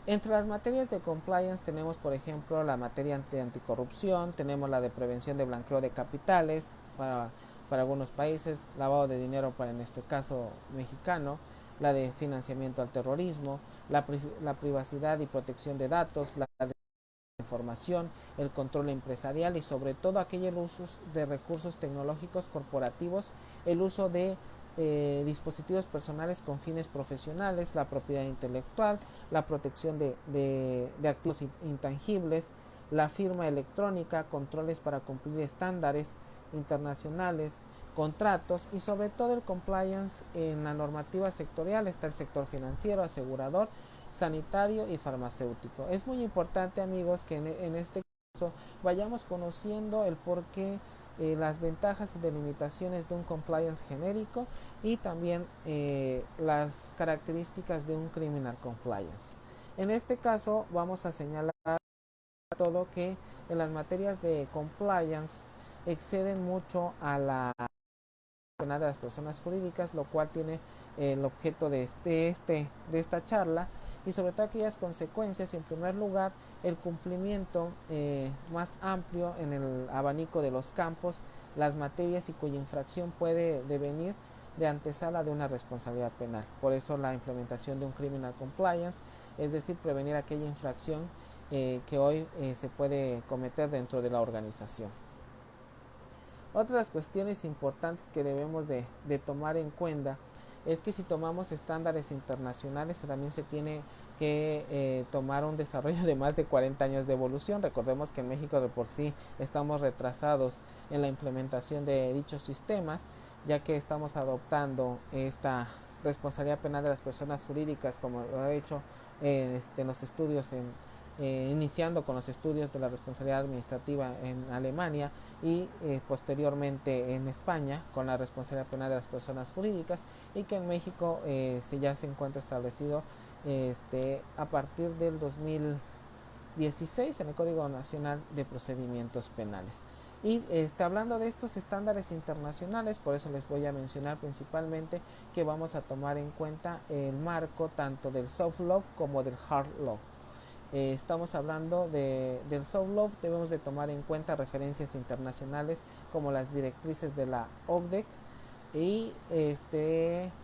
Entre las materias de compliance tenemos, por ejemplo, la materia de anticorrupción, tenemos la de prevención de blanqueo de capitales para algunos países, lavado de dinero para, en este caso, mexicano, la de financiamiento al terrorismo, la privacidad y protección de datos, la de información, el control empresarial y sobre todo aquellos usos de recursos tecnológicos corporativos, el uso de dispositivos personales con fines profesionales, la propiedad intelectual, la protección de activos intangibles, la firma electrónica, controles para cumplir estándares internacionales, contratos y sobre todo el compliance en la normativa sectorial. Está el sector financiero, asegurador, sanitario y farmacéutico. Es muy importante, amigos, que en este caso vayamos conociendo el porqué, las ventajas y delimitaciones de un compliance genérico y también las características de un criminal compliance. En este caso vamos a señalar todo que en las materias de compliance exceden mucho a la penal de las personas jurídicas, lo cual tiene el objeto de esta charla, y sobre todo aquellas consecuencias. En primer lugar, el cumplimiento más amplio en el abanico de los campos, las materias y cuya infracción puede devenir de antesala de una responsabilidad penal. Por eso la implementación de un criminal compliance, es decir, prevenir aquella infracción que hoy se puede cometer dentro de la organización. Otras cuestiones importantes que debemos de tomar en cuenta es que si tomamos estándares internacionales también se tiene que tomar un desarrollo de más de 40 años de evolución. Recordemos que en México de por sí estamos retrasados en la implementación de dichos sistemas, ya que estamos adoptando esta responsabilidad penal de las personas jurídicas, como lo he hecho en los estudios iniciando con los estudios de la responsabilidad administrativa en Alemania y posteriormente en España con la responsabilidad penal de las personas jurídicas, y que en México ya se encuentra establecido a partir del 2016 en el Código Nacional de Procedimientos Penales. Y hablando de estos estándares internacionales, por eso les voy a mencionar principalmente que vamos a tomar en cuenta el marco tanto del soft law como del hard law. Estamos hablando del soft law. Debemos de tomar en cuenta referencias internacionales como las directrices de la OCDE, Y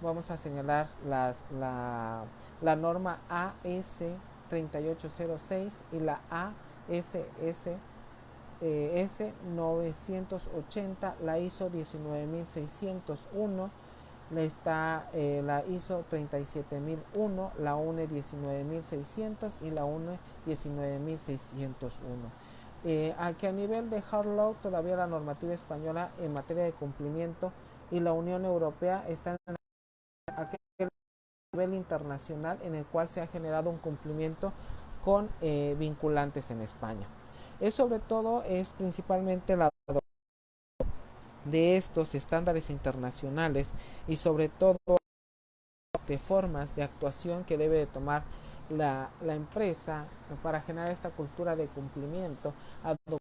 vamos a señalar la norma AS 3806 y la ASS S980, la ISO 19601, está la ISO 37001, la UNE 19600 y la UNE 19601. Aquí a nivel de hard law todavía la normativa española en materia de cumplimiento y la Unión Europea están en aquel nivel internacional en el cual se ha generado un cumplimiento con vinculantes en España. Sobre todo es principalmente la de estos estándares internacionales y sobre todo de formas de actuación que debe de tomar la empresa para generar esta cultura de cumplimiento, adoptar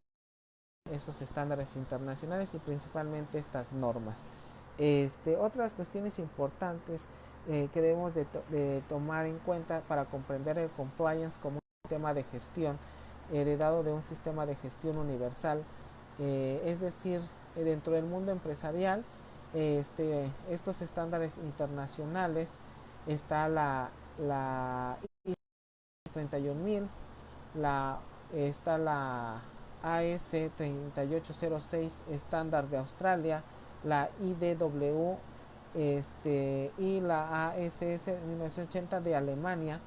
esos estándares internacionales y principalmente estas normas. Otras cuestiones importantes que debemos de tomar en cuenta para comprender el compliance como un sistema de gestión heredado de un sistema de gestión universal, es decir, dentro del mundo empresarial, estos estándares internacionales está la ISO 31000, está la AS 3806 estándar de Australia, la IDW y la ASS 1980 de Alemania,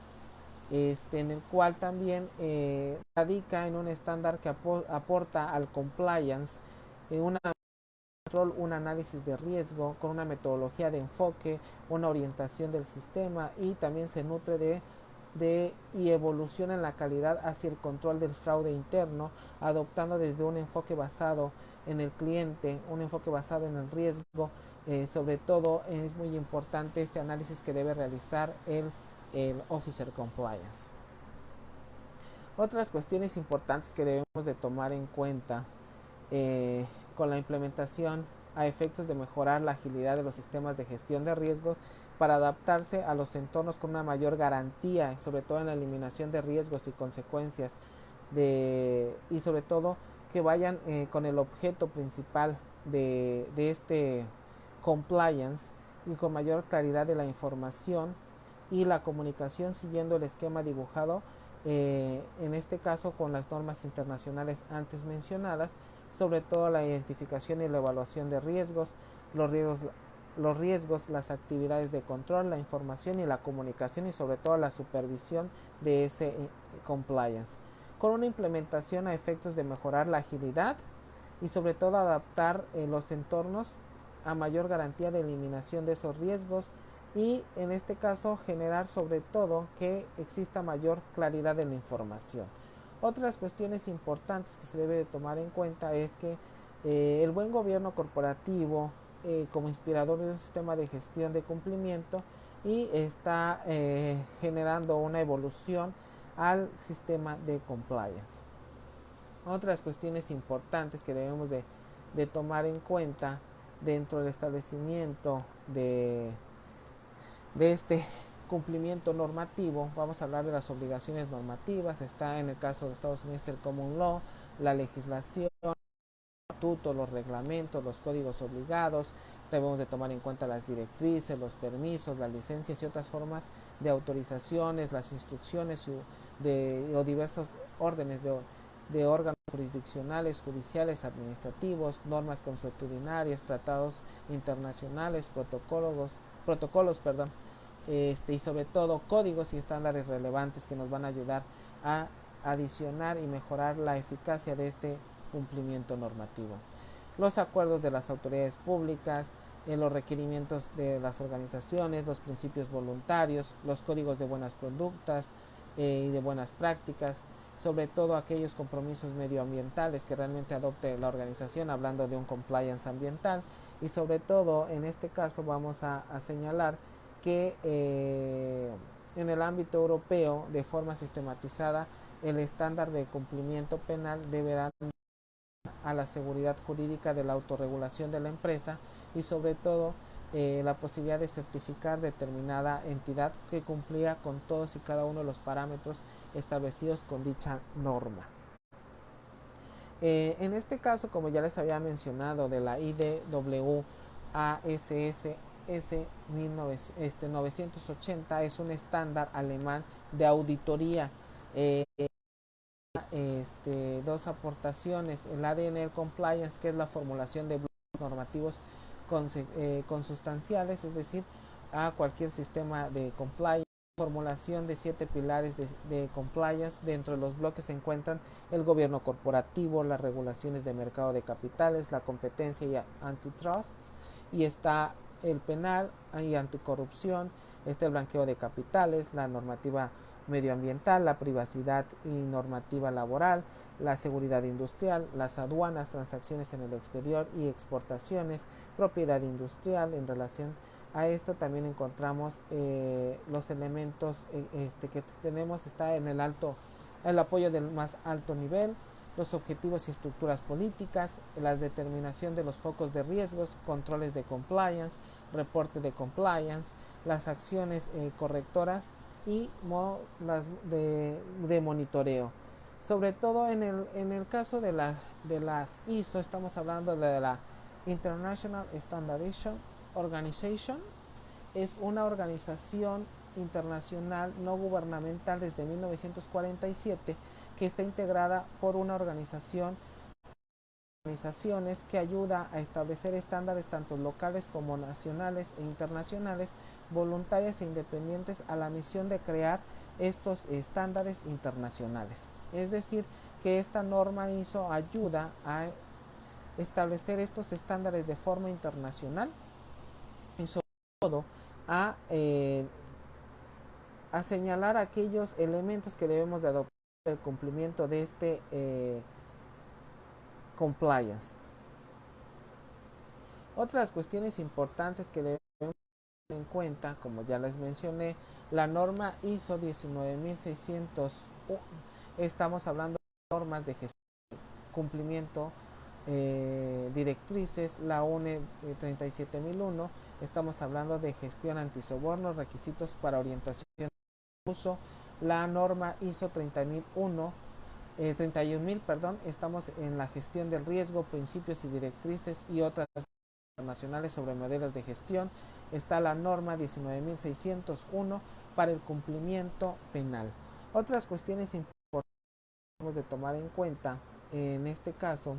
en el cual también radica en un estándar que aporta al compliance una control, un análisis de riesgo con una metodología de enfoque, una orientación del sistema y también se nutre y evoluciona en la calidad hacia el control del fraude interno, adoptando desde un enfoque basado en el cliente, un enfoque basado en el riesgo. Sobre todo es muy importante este análisis que debe realizar el Officer Compliance. Otras cuestiones importantes que debemos de tomar en cuenta con la implementación a efectos de mejorar la agilidad de los sistemas de gestión de riesgos para adaptarse a los entornos con una mayor garantía, sobre todo en la eliminación de riesgos y consecuencias y sobre todo que vayan con el objeto principal de este compliance y con mayor claridad de la información y la comunicación siguiendo el esquema dibujado en este caso con las normas internacionales antes mencionadas, sobre todo la identificación y la evaluación de riesgos, los riesgos, las actividades de control, la información y la comunicación y sobre todo la supervisión de ese compliance, con una implementación a efectos de mejorar la agilidad y sobre todo adaptar los entornos a mayor garantía de eliminación de esos riesgos y en este caso generar sobre todo que exista mayor claridad en la información. Otras cuestiones importantes que se debe de tomar en cuenta es que el buen gobierno corporativo como inspirador de un sistema de gestión de cumplimiento y está generando una evolución al sistema de compliance. Otras cuestiones importantes que debemos de tomar en cuenta dentro del establecimiento de este cumplimiento normativo, vamos a hablar de las obligaciones normativas. Está en el caso de Estados Unidos el Common Law, la legislación, los estatutos, los reglamentos, los códigos obligados. Debemos de tomar en cuenta las directrices, los permisos, las licencias y otras formas de autorizaciones, las instrucciones o diversos órdenes de órganos jurisdiccionales, judiciales, administrativos, normas consuetudinarias, tratados internacionales, protocolos, y sobre todo códigos y estándares relevantes que nos van a ayudar a adicionar y mejorar la eficacia de este cumplimiento normativo. Los acuerdos de las autoridades públicas, los requerimientos de las organizaciones, los principios voluntarios, los códigos de buenas conductas y de buenas prácticas, sobre todo aquellos compromisos medioambientales que realmente adopte la organización, hablando de un compliance ambiental, y sobre todo en este caso vamos a señalar que en el ámbito europeo de forma sistematizada el estándar de cumplimiento penal deberá a la seguridad jurídica de la autorregulación de la empresa y sobre todo la posibilidad de certificar determinada entidad que cumplía con todos y cada uno de los parámetros establecidos con dicha norma. En este caso, como ya les había mencionado, de la IDW ASSS 980 es un estándar alemán de auditoría. Dos aportaciones: el ADN Compliance, que es la formulación de bloques normativos consustanciales, es decir, a cualquier sistema de compliance. Formulación de 7 pilares de compliance. Dentro de los bloques se encuentran el gobierno corporativo, las regulaciones de mercado de capitales, la competencia y antitrust, y está el penal y anticorrupción, está el blanqueo de capitales, la normativa medioambiental, la privacidad y normativa laboral, la seguridad industrial, las aduanas, transacciones en el exterior y exportaciones, propiedad industrial. En relación a esto también encontramos los elementos que tenemos. Está en el apoyo del más alto nivel, los objetivos y estructuras políticas, la determinación de los focos de riesgos, controles de compliance, reporte de compliance, las acciones correctoras y las de monitoreo. Sobre todo en el caso de las ISO, estamos hablando de la International Standardization Organization. Es una organización internacional no gubernamental desde 1947 que está integrada por una organizaciones que ayuda a establecer estándares tanto locales como nacionales e internacionales, voluntarias e independientes, a la misión de crear estos estándares internacionales. Es decir, que esta norma ISO ayuda a establecer estos estándares de forma internacional y sobre todo a señalar aquellos elementos que debemos de adoptar para el cumplimiento de este compliance. Otras cuestiones importantes que debemos tener en cuenta, como ya les mencioné, la norma ISO 19600. Estamos hablando de normas de gestión, cumplimiento, directrices. La UNE 37001, estamos hablando de gestión antisoborno, requisitos para orientación de uso. La norma ISO 31000, estamos en la gestión del riesgo, principios y directrices y otras internacionales sobre modelos de gestión. Está la norma 19601 para el cumplimiento penal. Otras cuestiones importantes de tomar en cuenta en este caso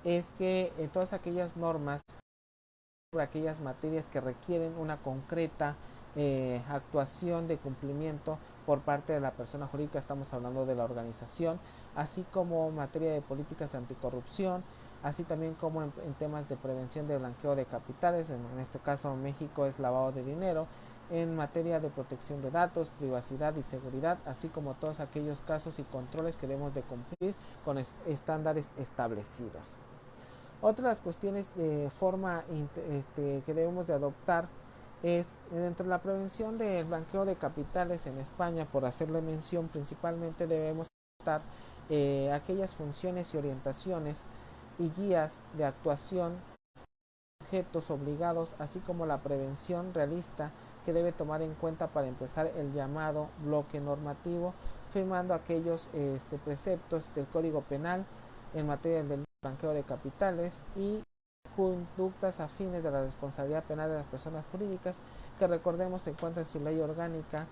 es que todas aquellas normas sobre aquellas materias que requieren una concreta actuación de cumplimiento por parte de la persona jurídica, estamos hablando de la organización, así como materia de políticas anticorrupción, así también como en temas de prevención de blanqueo de capitales, en este caso México es lavado de dinero, en materia de protección de datos, privacidad y seguridad, así como todos aquellos casos y controles que debemos de cumplir con estándares establecidos. Otras cuestiones de forma que debemos de adoptar es dentro de la prevención del blanqueo de capitales en España. Por hacerle mención, principalmente debemos adoptar aquellas funciones y orientaciones y guías de actuación, objetos obligados, así como la prevención realista que debe tomar en cuenta para empezar el llamado bloque normativo, firmando aquellos preceptos del Código Penal en materia del blanqueo de capitales y conductas afines de la responsabilidad penal de las personas jurídicas, que recordemos se encuentra en su ley orgánica,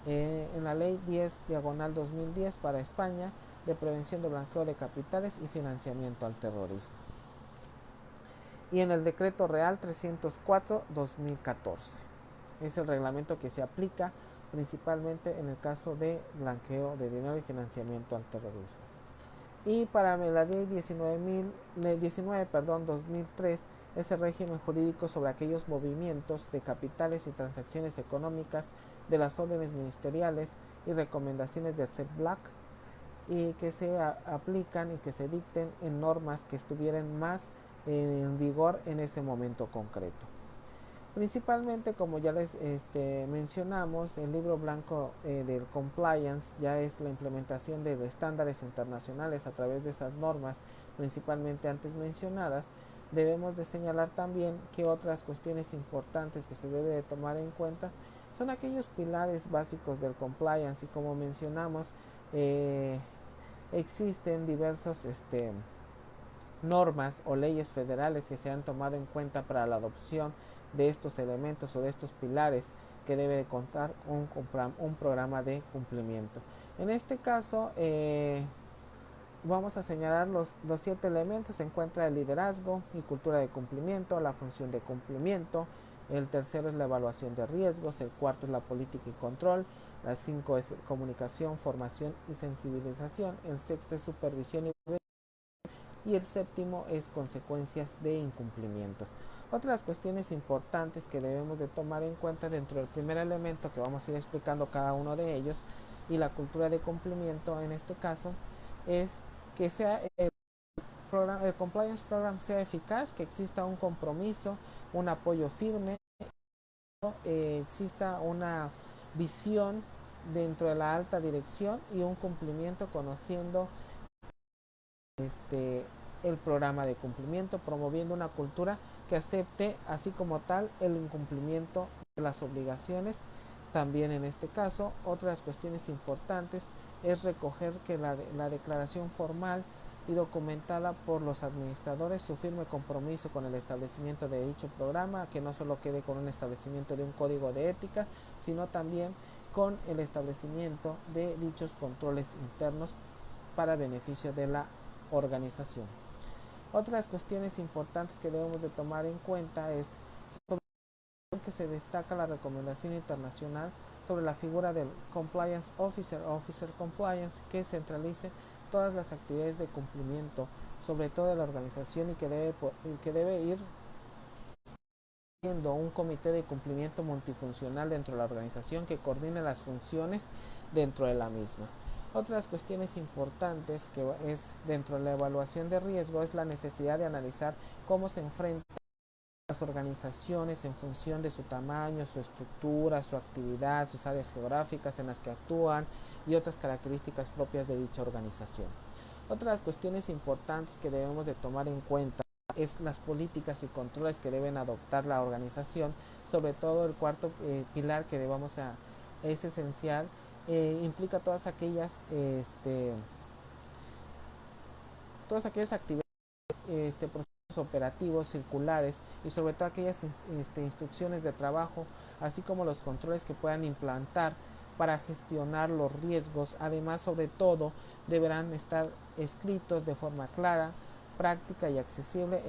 en la ley 10/2010 para España, de prevención de blanqueo de capitales y financiamiento al terrorismo, y en el decreto real 304/2014. Es el reglamento que se aplica principalmente en el caso de blanqueo de dinero y financiamiento al terrorismo. Y para la ley 19/2003 es el régimen jurídico sobre aquellos movimientos de capitales y transacciones económicas de las órdenes ministeriales y recomendaciones del CEPBLAC, y que se aplican y que se dicten en normas que estuvieran más en vigor en ese momento concreto. Principalmente, como ya les mencionamos, el libro blanco del compliance ya es la implementación de estándares internacionales a través de esas normas principalmente antes mencionadas. Debemos de señalar también que otras cuestiones importantes que se debe de tomar en cuenta son aquellos pilares básicos del compliance, y como mencionamos, existen diversos normas o leyes federales que se han tomado en cuenta para la adopción de estos elementos o de estos pilares que debe de contar un programa de cumplimiento. En este caso, vamos a señalar los 7 elementos. Se encuentra el liderazgo y cultura de cumplimiento, la función de cumplimiento. El tercero es la evaluación de riesgos. El cuarto es la política y control. La 5 es comunicación, formación y sensibilización. El sexto es supervisión y el séptimo es consecuencias de incumplimientos. Otras cuestiones importantes que debemos de tomar en cuenta dentro del primer elemento, que vamos a ir explicando cada uno de ellos, y la cultura de cumplimiento en este caso, es que sea el compliance program sea eficaz, que exista un compromiso, un apoyo firme, exista una visión dentro de la alta dirección y un cumplimiento conociendo el programa de cumplimiento, promoviendo una cultura que acepte así como tal el incumplimiento de las obligaciones. También en este caso, otras cuestiones importantes es recoger que la declaración formal y documentada por los administradores su firme compromiso con el establecimiento de dicho programa, que no solo quede con un establecimiento de un código de ética, sino también con el establecimiento de dichos controles internos para beneficio de la organización. Otras cuestiones importantes que debemos de tomar en cuenta es sobre que se destaca la recomendación internacional sobre la figura del Compliance Officer, Officer Compliance, que centralice todas las actividades de cumplimiento, sobre todo de la organización, y que debe ir siendo un comité de cumplimiento multifuncional dentro de la organización que coordine las funciones dentro de la misma. Otras cuestiones importantes que es dentro de la evaluación de riesgo es la necesidad de analizar cómo se enfrentan las organizaciones en función de su tamaño, su estructura, su actividad, sus áreas geográficas en las que actúan y otras características propias de dicha organización. Otras cuestiones importantes que debemos de tomar en cuenta es las políticas y controles que deben adoptar la organización, sobre todo el cuarto pilar que es esencial, implica todas aquellas actividades, procesos operativos circulares y sobre todo aquellas instrucciones de trabajo, así como los controles que puedan implantar para gestionar los riesgos. Además, sobre todo, deberán estar escritos de forma clara, práctica y accesible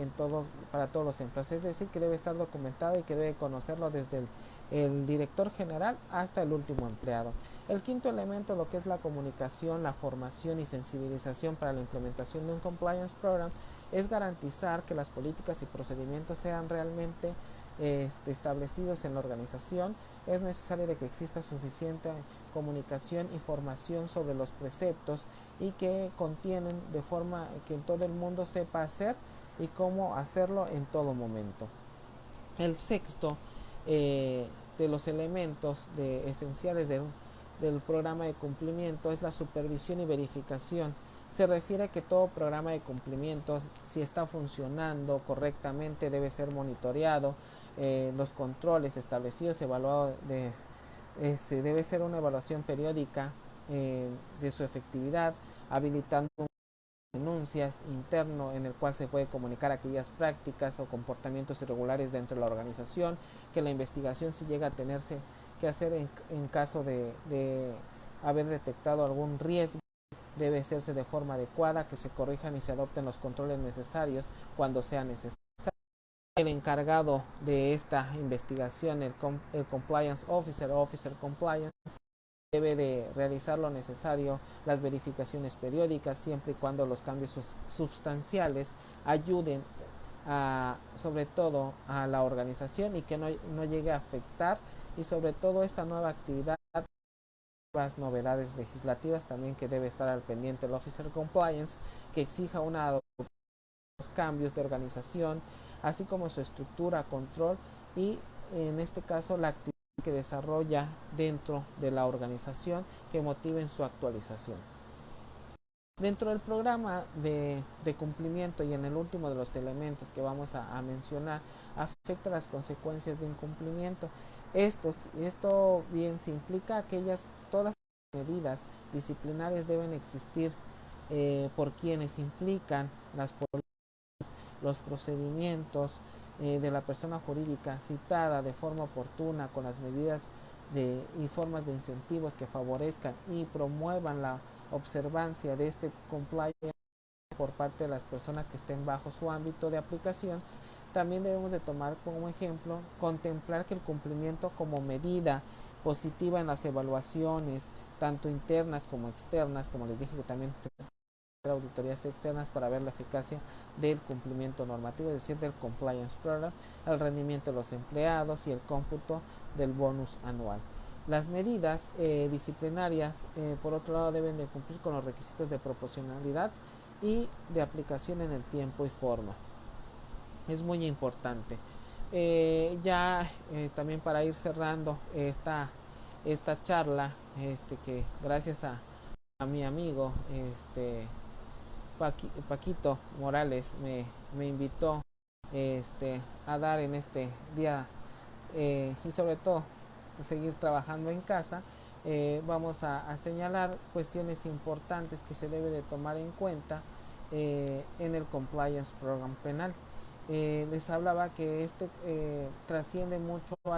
para todos los empleados. Es decir, que debe estar documentado y que debe conocerlo desde el director general hasta el último empleado. El quinto elemento, lo que es la comunicación, la formación y sensibilización para la implementación de un compliance program, es garantizar que las políticas y procedimientos sean realmente establecidos en la organización. Es necesario de que exista suficiente comunicación y formación sobre los preceptos y que contienen de forma que todo el mundo sepa hacer y cómo hacerlo en todo momento. El sexto de los elementos esenciales del programa de cumplimiento es la supervisión y verificación. Se refiere a que todo programa de cumplimiento, si está funcionando correctamente, debe ser monitoreado. Los controles establecidos, evaluados debe ser una evaluación periódica de su efectividad, habilitando denuncias interno en el cual se puede comunicar aquellas prácticas o comportamientos irregulares dentro de la organización, que la investigación si llega a tenerse que hacer en caso de haber detectado algún riesgo debe hacerse de forma adecuada, que se corrijan y se adopten los controles necesarios cuando sea necesario. El encargado de esta investigación, el Compliance Officer, Officer Compliance, debe de realizar lo necesario, las verificaciones periódicas, siempre y cuando los cambios sustanciales ayuden sobre todo a la organización y que no llegue a afectar, y sobre todo esta nueva actividad, las novedades legislativas también que debe estar al pendiente el Officer Compliance, que exija una adopción de los cambios de organización, así como su estructura, control y en este caso la actividad que desarrolla dentro de la organización que motiven su actualización. Dentro del programa de cumplimiento y en el último de los elementos que vamos a mencionar, afecta las consecuencias de incumplimiento. Esto bien se implica todas las medidas disciplinarias deben existir por quienes implican las políticas los procedimientos de la persona jurídica citada de forma oportuna con las medidas y formas de incentivos que favorezcan y promuevan la observancia de este compliance por parte de las personas que estén bajo su ámbito de aplicación. También debemos de tomar como ejemplo contemplar que el cumplimiento como medida positiva en las evaluaciones tanto internas como externas, como les dije que también se auditorías externas para ver la eficacia del cumplimiento normativo, es decir, del compliance program, el rendimiento de los empleados y el cómputo del bonus anual. Las medidas disciplinarias, por otro lado, deben de cumplir con los requisitos de proporcionalidad y de aplicación en el tiempo y forma. Es muy importante. También para ir cerrando esta charla, que gracias a mi amigo Paquito Morales me invitó a dar en este día, y sobre todo seguir trabajando en casa. Vamos a señalar cuestiones importantes que se debe de tomar en cuenta en el Compliance Program penal. Les hablaba que trasciende mucho a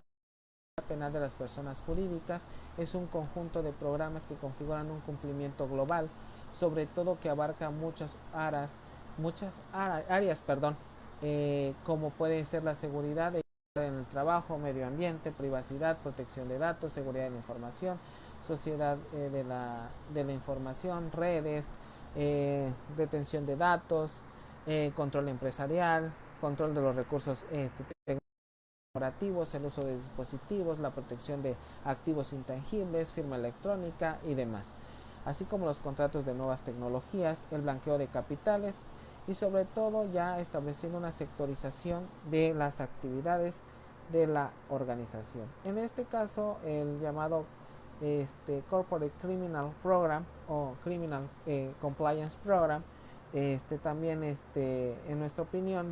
la penal de las personas jurídicas. Es un conjunto de programas que configuran un cumplimiento global, sobre todo que abarca muchas áreas, como puede ser la seguridad en el trabajo, medio ambiente, privacidad, protección de datos, seguridad de la información, sociedad de la información, redes, detención de datos, control empresarial, control de los recursos tecnologicos, el uso de dispositivos, la protección de activos intangibles, firma electrónica y demás, así como los contratos de nuevas tecnologías, el blanqueo de capitales y sobre todo ya estableciendo una sectorización de las actividades de la organización. En este caso, el llamado Corporate Criminal Program o Criminal Compliance Program, también en nuestra opinión,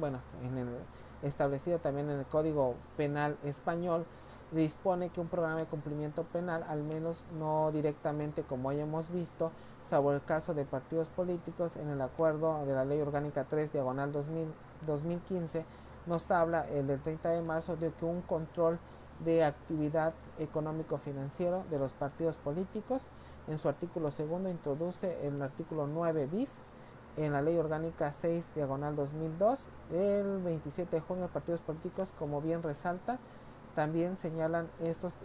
establecido también en el Código Penal Español, dispone que un programa de cumplimiento penal, al menos no directamente como hayamos visto, salvo el caso de partidos políticos, en el acuerdo de la Ley Orgánica 3 diagonal 2015, nos habla el del 30 de marzo de que un control de actividad económico-financiero de los partidos políticos, en su artículo segundo introduce el artículo 9 bis en la Ley Orgánica 6 diagonal 2002, el 27 de junio, partidos políticos, como bien resalta, también señalan estos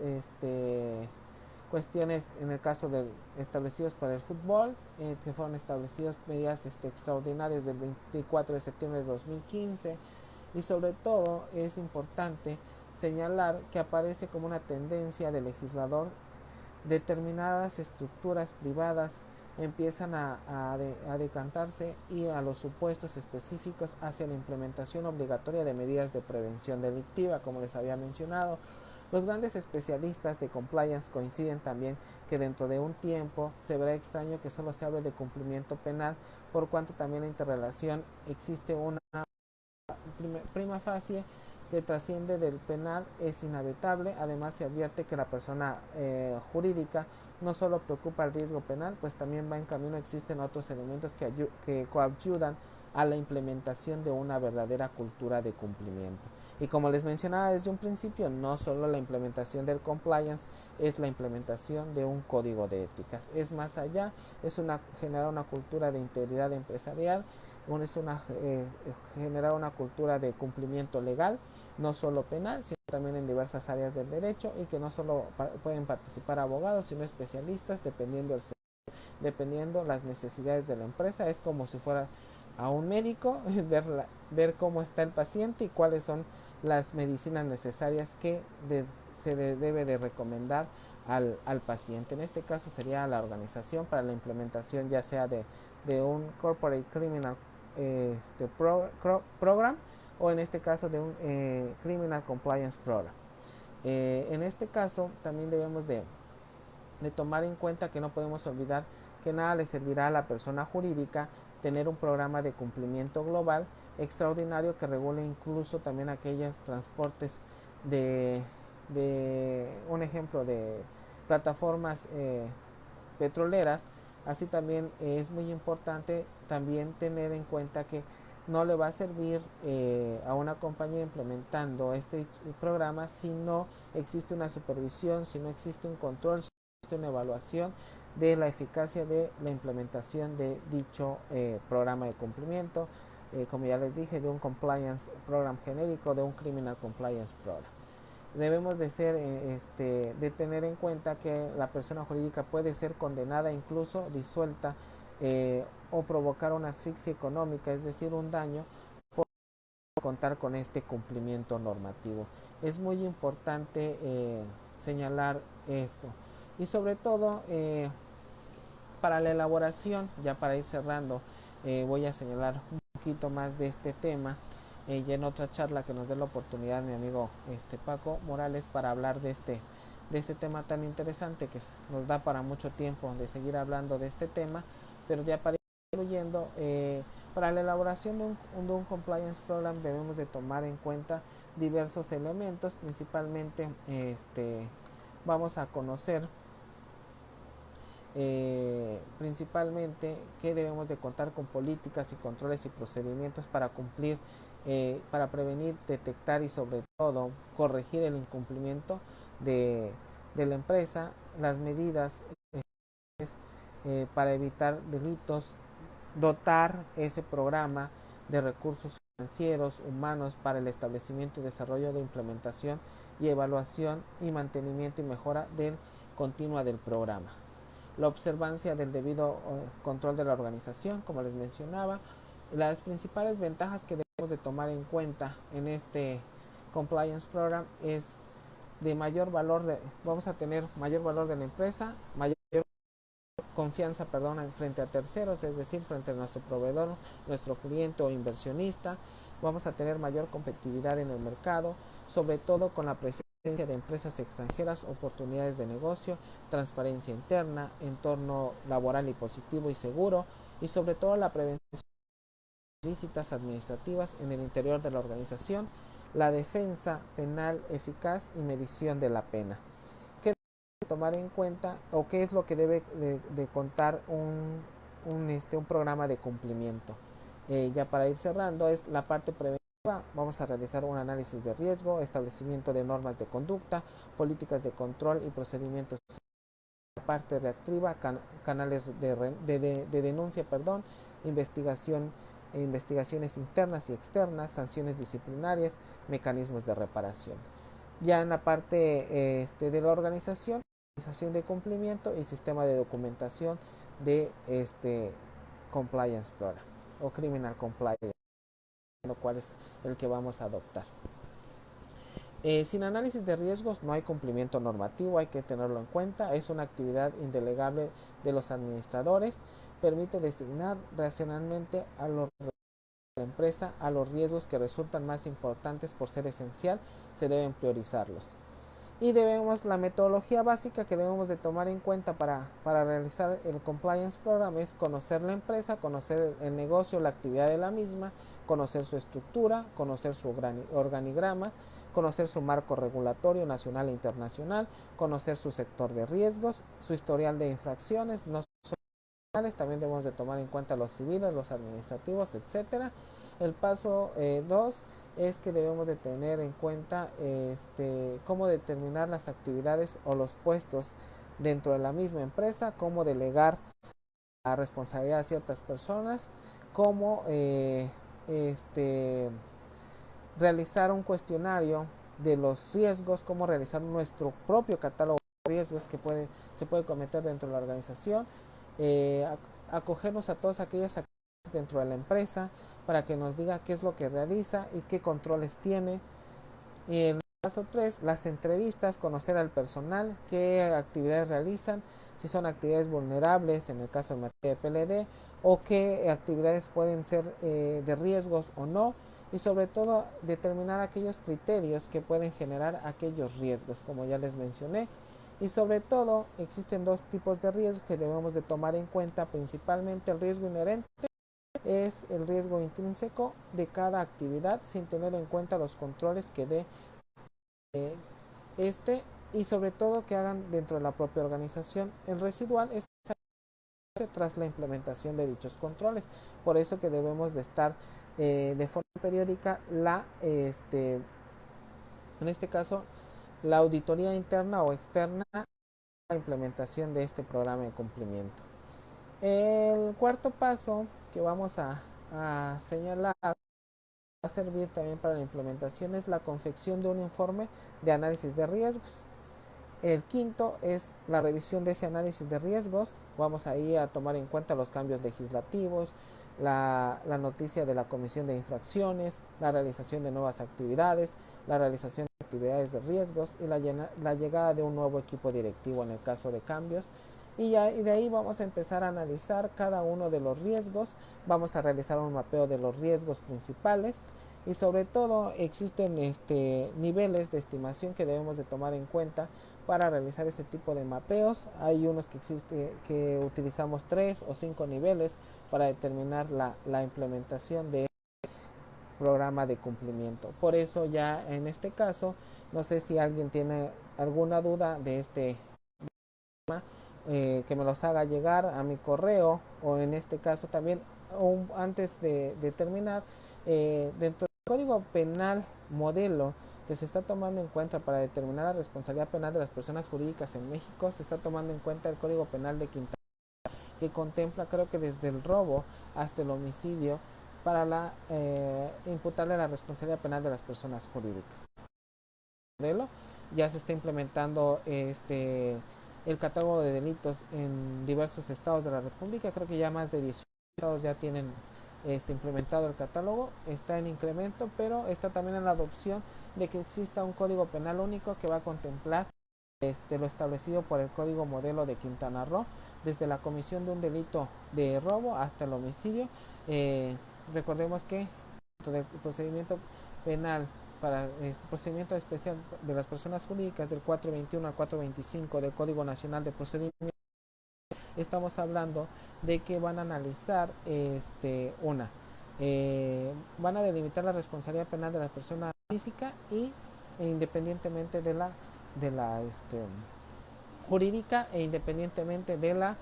cuestiones en el caso de establecidos para el fútbol, que fueron establecidos medidas extraordinarias del 24 de septiembre de 2015, y sobre todo es importante señalar que aparece como una tendencia del legislador. Determinadas estructuras privadas empiezan a decantarse y a los supuestos específicos hacia la implementación obligatoria de medidas de prevención delictiva, como les había mencionado. Los grandes especialistas de compliance coinciden también que dentro de un tiempo se verá extraño que solo se hable de cumplimiento penal, por cuanto también la interrelación existe una prima facie que trasciende del penal, es inevitable. Además, se advierte que la persona jurídica no solo preocupa el riesgo penal, pues también va en camino, existen otros elementos que coayudan a la implementación de una verdadera cultura de cumplimiento. Y como les mencionaba desde un principio, no solo la implementación del compliance es la implementación de un código de éticas, es más allá, es generar una cultura de integridad empresarial, es generar una cultura de cumplimiento legal, no solo penal, sino también en diversas áreas del derecho, y que no solo pueden participar abogados, sino especialistas, dependiendo las necesidades de la empresa. Es como si fuera a un médico, ver cómo está el paciente y cuáles son las medicinas necesarias que se debe de recomendar al paciente. En este caso sería la organización para la implementación ya sea de un Corporate Criminal Program, o en este caso de un Criminal Compliance Program. En este caso también debemos de tomar en cuenta que no podemos olvidar que nada le servirá a la persona jurídica tener un programa de cumplimiento global extraordinario que regule incluso también aquellos transportes de un ejemplo de plataformas petroleras. Así también es muy importante también tener en cuenta que no le va a servir a una compañía implementando este programa si no existe una supervisión, si no existe un control, si no existe una evaluación de la eficacia de la implementación de dicho programa de cumplimiento, como ya les dije, de un compliance program genérico, de un criminal compliance program. Debemos de tener en cuenta que la persona jurídica puede ser condenada, incluso disuelta, o provocar una asfixia económica, es decir, un daño, por contar con este cumplimiento normativo. Es muy importante señalar esto. Y sobre todo, para la elaboración, ya para ir cerrando, voy a señalar un poquito más de este tema. Y en otra charla que nos dé la oportunidad mi amigo Paco Morales para hablar de este tema tan interesante que nos da para mucho tiempo de seguir hablando de este tema, pero ya para ir concluyendo, para la elaboración de un compliance program debemos de tomar en cuenta diversos elementos. Principalmente vamos a conocer principalmente que debemos de contar con políticas y controles y procedimientos para cumplir, para prevenir, detectar y sobre todo corregir el incumplimiento de la empresa, las medidas para evitar delitos, dotar ese programa de recursos financieros, humanos para el establecimiento y desarrollo de implementación y evaluación y mantenimiento y mejora continua del programa. La observancia del debido control de la organización, como les mencionaba. Las principales ventajas que debemos de tomar en cuenta en este compliance program es de mayor valor, vamos a tener mayor valor de la empresa, mayor confianza, frente a terceros, es decir, frente a nuestro proveedor, nuestro cliente o inversionista. Vamos a tener mayor competitividad en el mercado, sobre todo con la presencia de empresas extranjeras, oportunidades de negocio, transparencia interna, entorno laboral y positivo y seguro, y sobre todo la prevención de ilícitas administrativas en el interior de la organización, la defensa penal eficaz y medición de la pena. ¿Qué debe tomar en cuenta o qué es lo que debe de contar un programa de cumplimiento? Ya para ir cerrando, es la parte preventiva. Vamos a realizar un análisis de riesgo, establecimiento de normas de conducta, políticas de control y procedimientos. La parte reactiva, canales de denuncia, investigaciones internas y externas, sanciones disciplinarias, mecanismos de reparación. Ya en la parte de la organización de cumplimiento y sistema de documentación de compliance program o criminal compliance, lo cual es el que vamos a adoptar. Sin análisis de riesgos no hay cumplimiento normativo, hay que tenerlo en cuenta. Es una actividad indelegable de los administradores. Permite designar racionalmente a los de la empresa a los riesgos que resultan más importantes por ser esencial. Se deben priorizarlos. Y la metodología básica que debemos de tomar en cuenta para realizar el compliance program es conocer la empresa, conocer el negocio, la actividad de la misma, conocer su estructura, conocer su organigrama, conocer su marco regulatorio nacional e internacional, conocer su sector de riesgos, su historial de infracciones, no solo también debemos de tomar en cuenta los civiles, los administrativos, etcétera. El paso 2 es que debemos de tener en cuenta cómo determinar las actividades o los puestos dentro de la misma empresa, cómo delegar la responsabilidad a ciertas personas, cómo realizar un cuestionario de los riesgos, cómo realizar nuestro propio catálogo de riesgos que se puede cometer dentro de la organización, acogernos a todas aquellas actividades dentro de la empresa para que nos diga qué es lo que realiza y qué controles tiene. Y en el paso 3, las entrevistas, conocer al personal, qué actividades realizan, si son actividades vulnerables en el caso de materia de PLD o qué actividades pueden ser de riesgos o no, y sobre todo determinar aquellos criterios que pueden generar aquellos riesgos, como ya les mencioné. Y sobre todo existen dos tipos de riesgos que debemos de tomar en cuenta. Principalmente el riesgo inherente es el riesgo intrínseco de cada actividad sin tener en cuenta los controles que dé y sobre todo que hagan dentro de la propia organización. El residual es tras la implementación de dichos controles. Por eso que debemos de estar de forma periódica en este caso, la auditoría interna o externa a la implementación de este programa de cumplimiento. El cuarto paso que vamos a señalar va a servir también para la implementación es la confección de un informe de análisis de riesgos. El quinto es la revisión de ese análisis de riesgos. Vamos ahí a tomar en cuenta los cambios legislativos, la noticia de la comisión de infracciones, la realización de nuevas actividades, la realización de actividades de riesgos y la llegada de un nuevo equipo directivo en el caso de cambios. Y de ahí vamos a empezar a analizar cada uno de los riesgos, vamos a realizar un mapeo de los riesgos principales y sobre todo existen niveles de estimación que debemos de tomar en cuenta para realizar ese tipo de mapeos. Hay unos que utilizamos 3 o 5 niveles para determinar la implementación de programa de cumplimiento. Por eso ya en este caso, no sé si alguien tiene alguna duda de este tema, que me los haga llegar a mi correo o en este caso también antes de terminar, dentro del Código Penal modelo que se está tomando en cuenta para determinar la responsabilidad penal de las personas jurídicas en México, se está tomando en cuenta el Código Penal de Quintana, que contempla creo que desde el robo hasta el homicidio para imputarle la responsabilidad penal de las personas jurídicas. Modelo ya se está implementando el catálogo de delitos en diversos estados de la República. Creo que ya más de 18 estados ya tienen implementado el catálogo. Está en incremento, pero está también en la adopción de que exista un código penal único que va a contemplar lo establecido por el Código Modelo de Quintana Roo, desde la comisión de un delito de robo hasta el homicidio. Recordemos que el procedimiento penal para procedimiento especial de las personas jurídicas del 421 al 425 del Código Nacional de Procedimiento, estamos hablando de que van a analizar van a delimitar la responsabilidad penal de la persona física independientemente de la jurídica e independientemente de la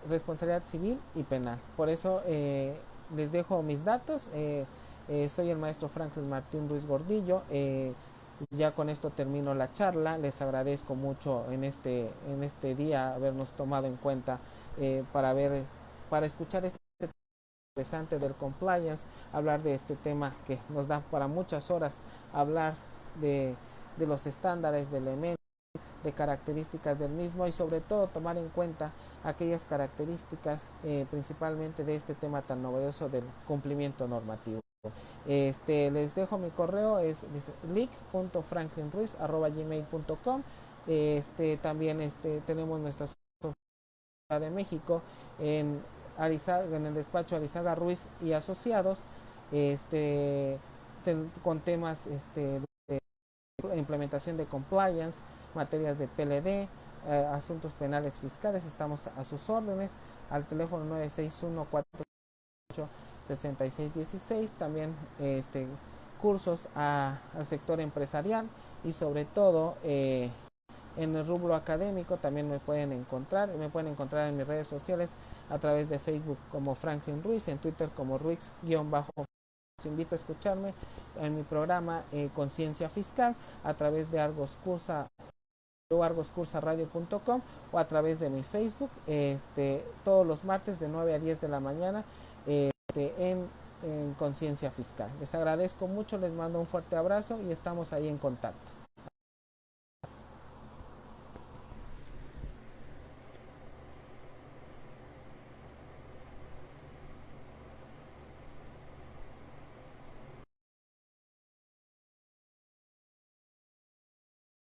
responsabilidad civil y penal. Por eso les dejo mis datos. Soy el maestro Franklin Martín Ruiz Gordillo. Ya con esto termino la charla. Les agradezco mucho en este día habernos tomado en cuenta para escuchar este interesante del compliance, hablar de este tema que nos da para muchas horas, hablar de los estándares de elementos, de características del mismo y sobre todo tomar en cuenta aquellas características principalmente de este tema tan novedoso del cumplimiento normativo. Les dejo mi correo, es lic.franklinruiz@gmail.com. También tenemos nuestra Ciudad de México en el despacho Arizaga Ruiz y Asociados, con temas de implementación de compliance, materias de PLD, asuntos penales fiscales. Estamos a sus órdenes al teléfono 961-488-6616. También cursos al sector empresarial y sobre todo en el rubro académico también me pueden encontrar en mis redes sociales a través de Facebook como Franklin Ruiz, en Twitter como Ruiz-. Los invito a escucharme en mi programa Conciencia Fiscal a través de argoscursaradio.com o a través de mi Facebook todos los martes de 9 a 10 de la mañana en Conciencia Fiscal. Les agradezco mucho, les mando un fuerte abrazo y estamos ahí en contacto.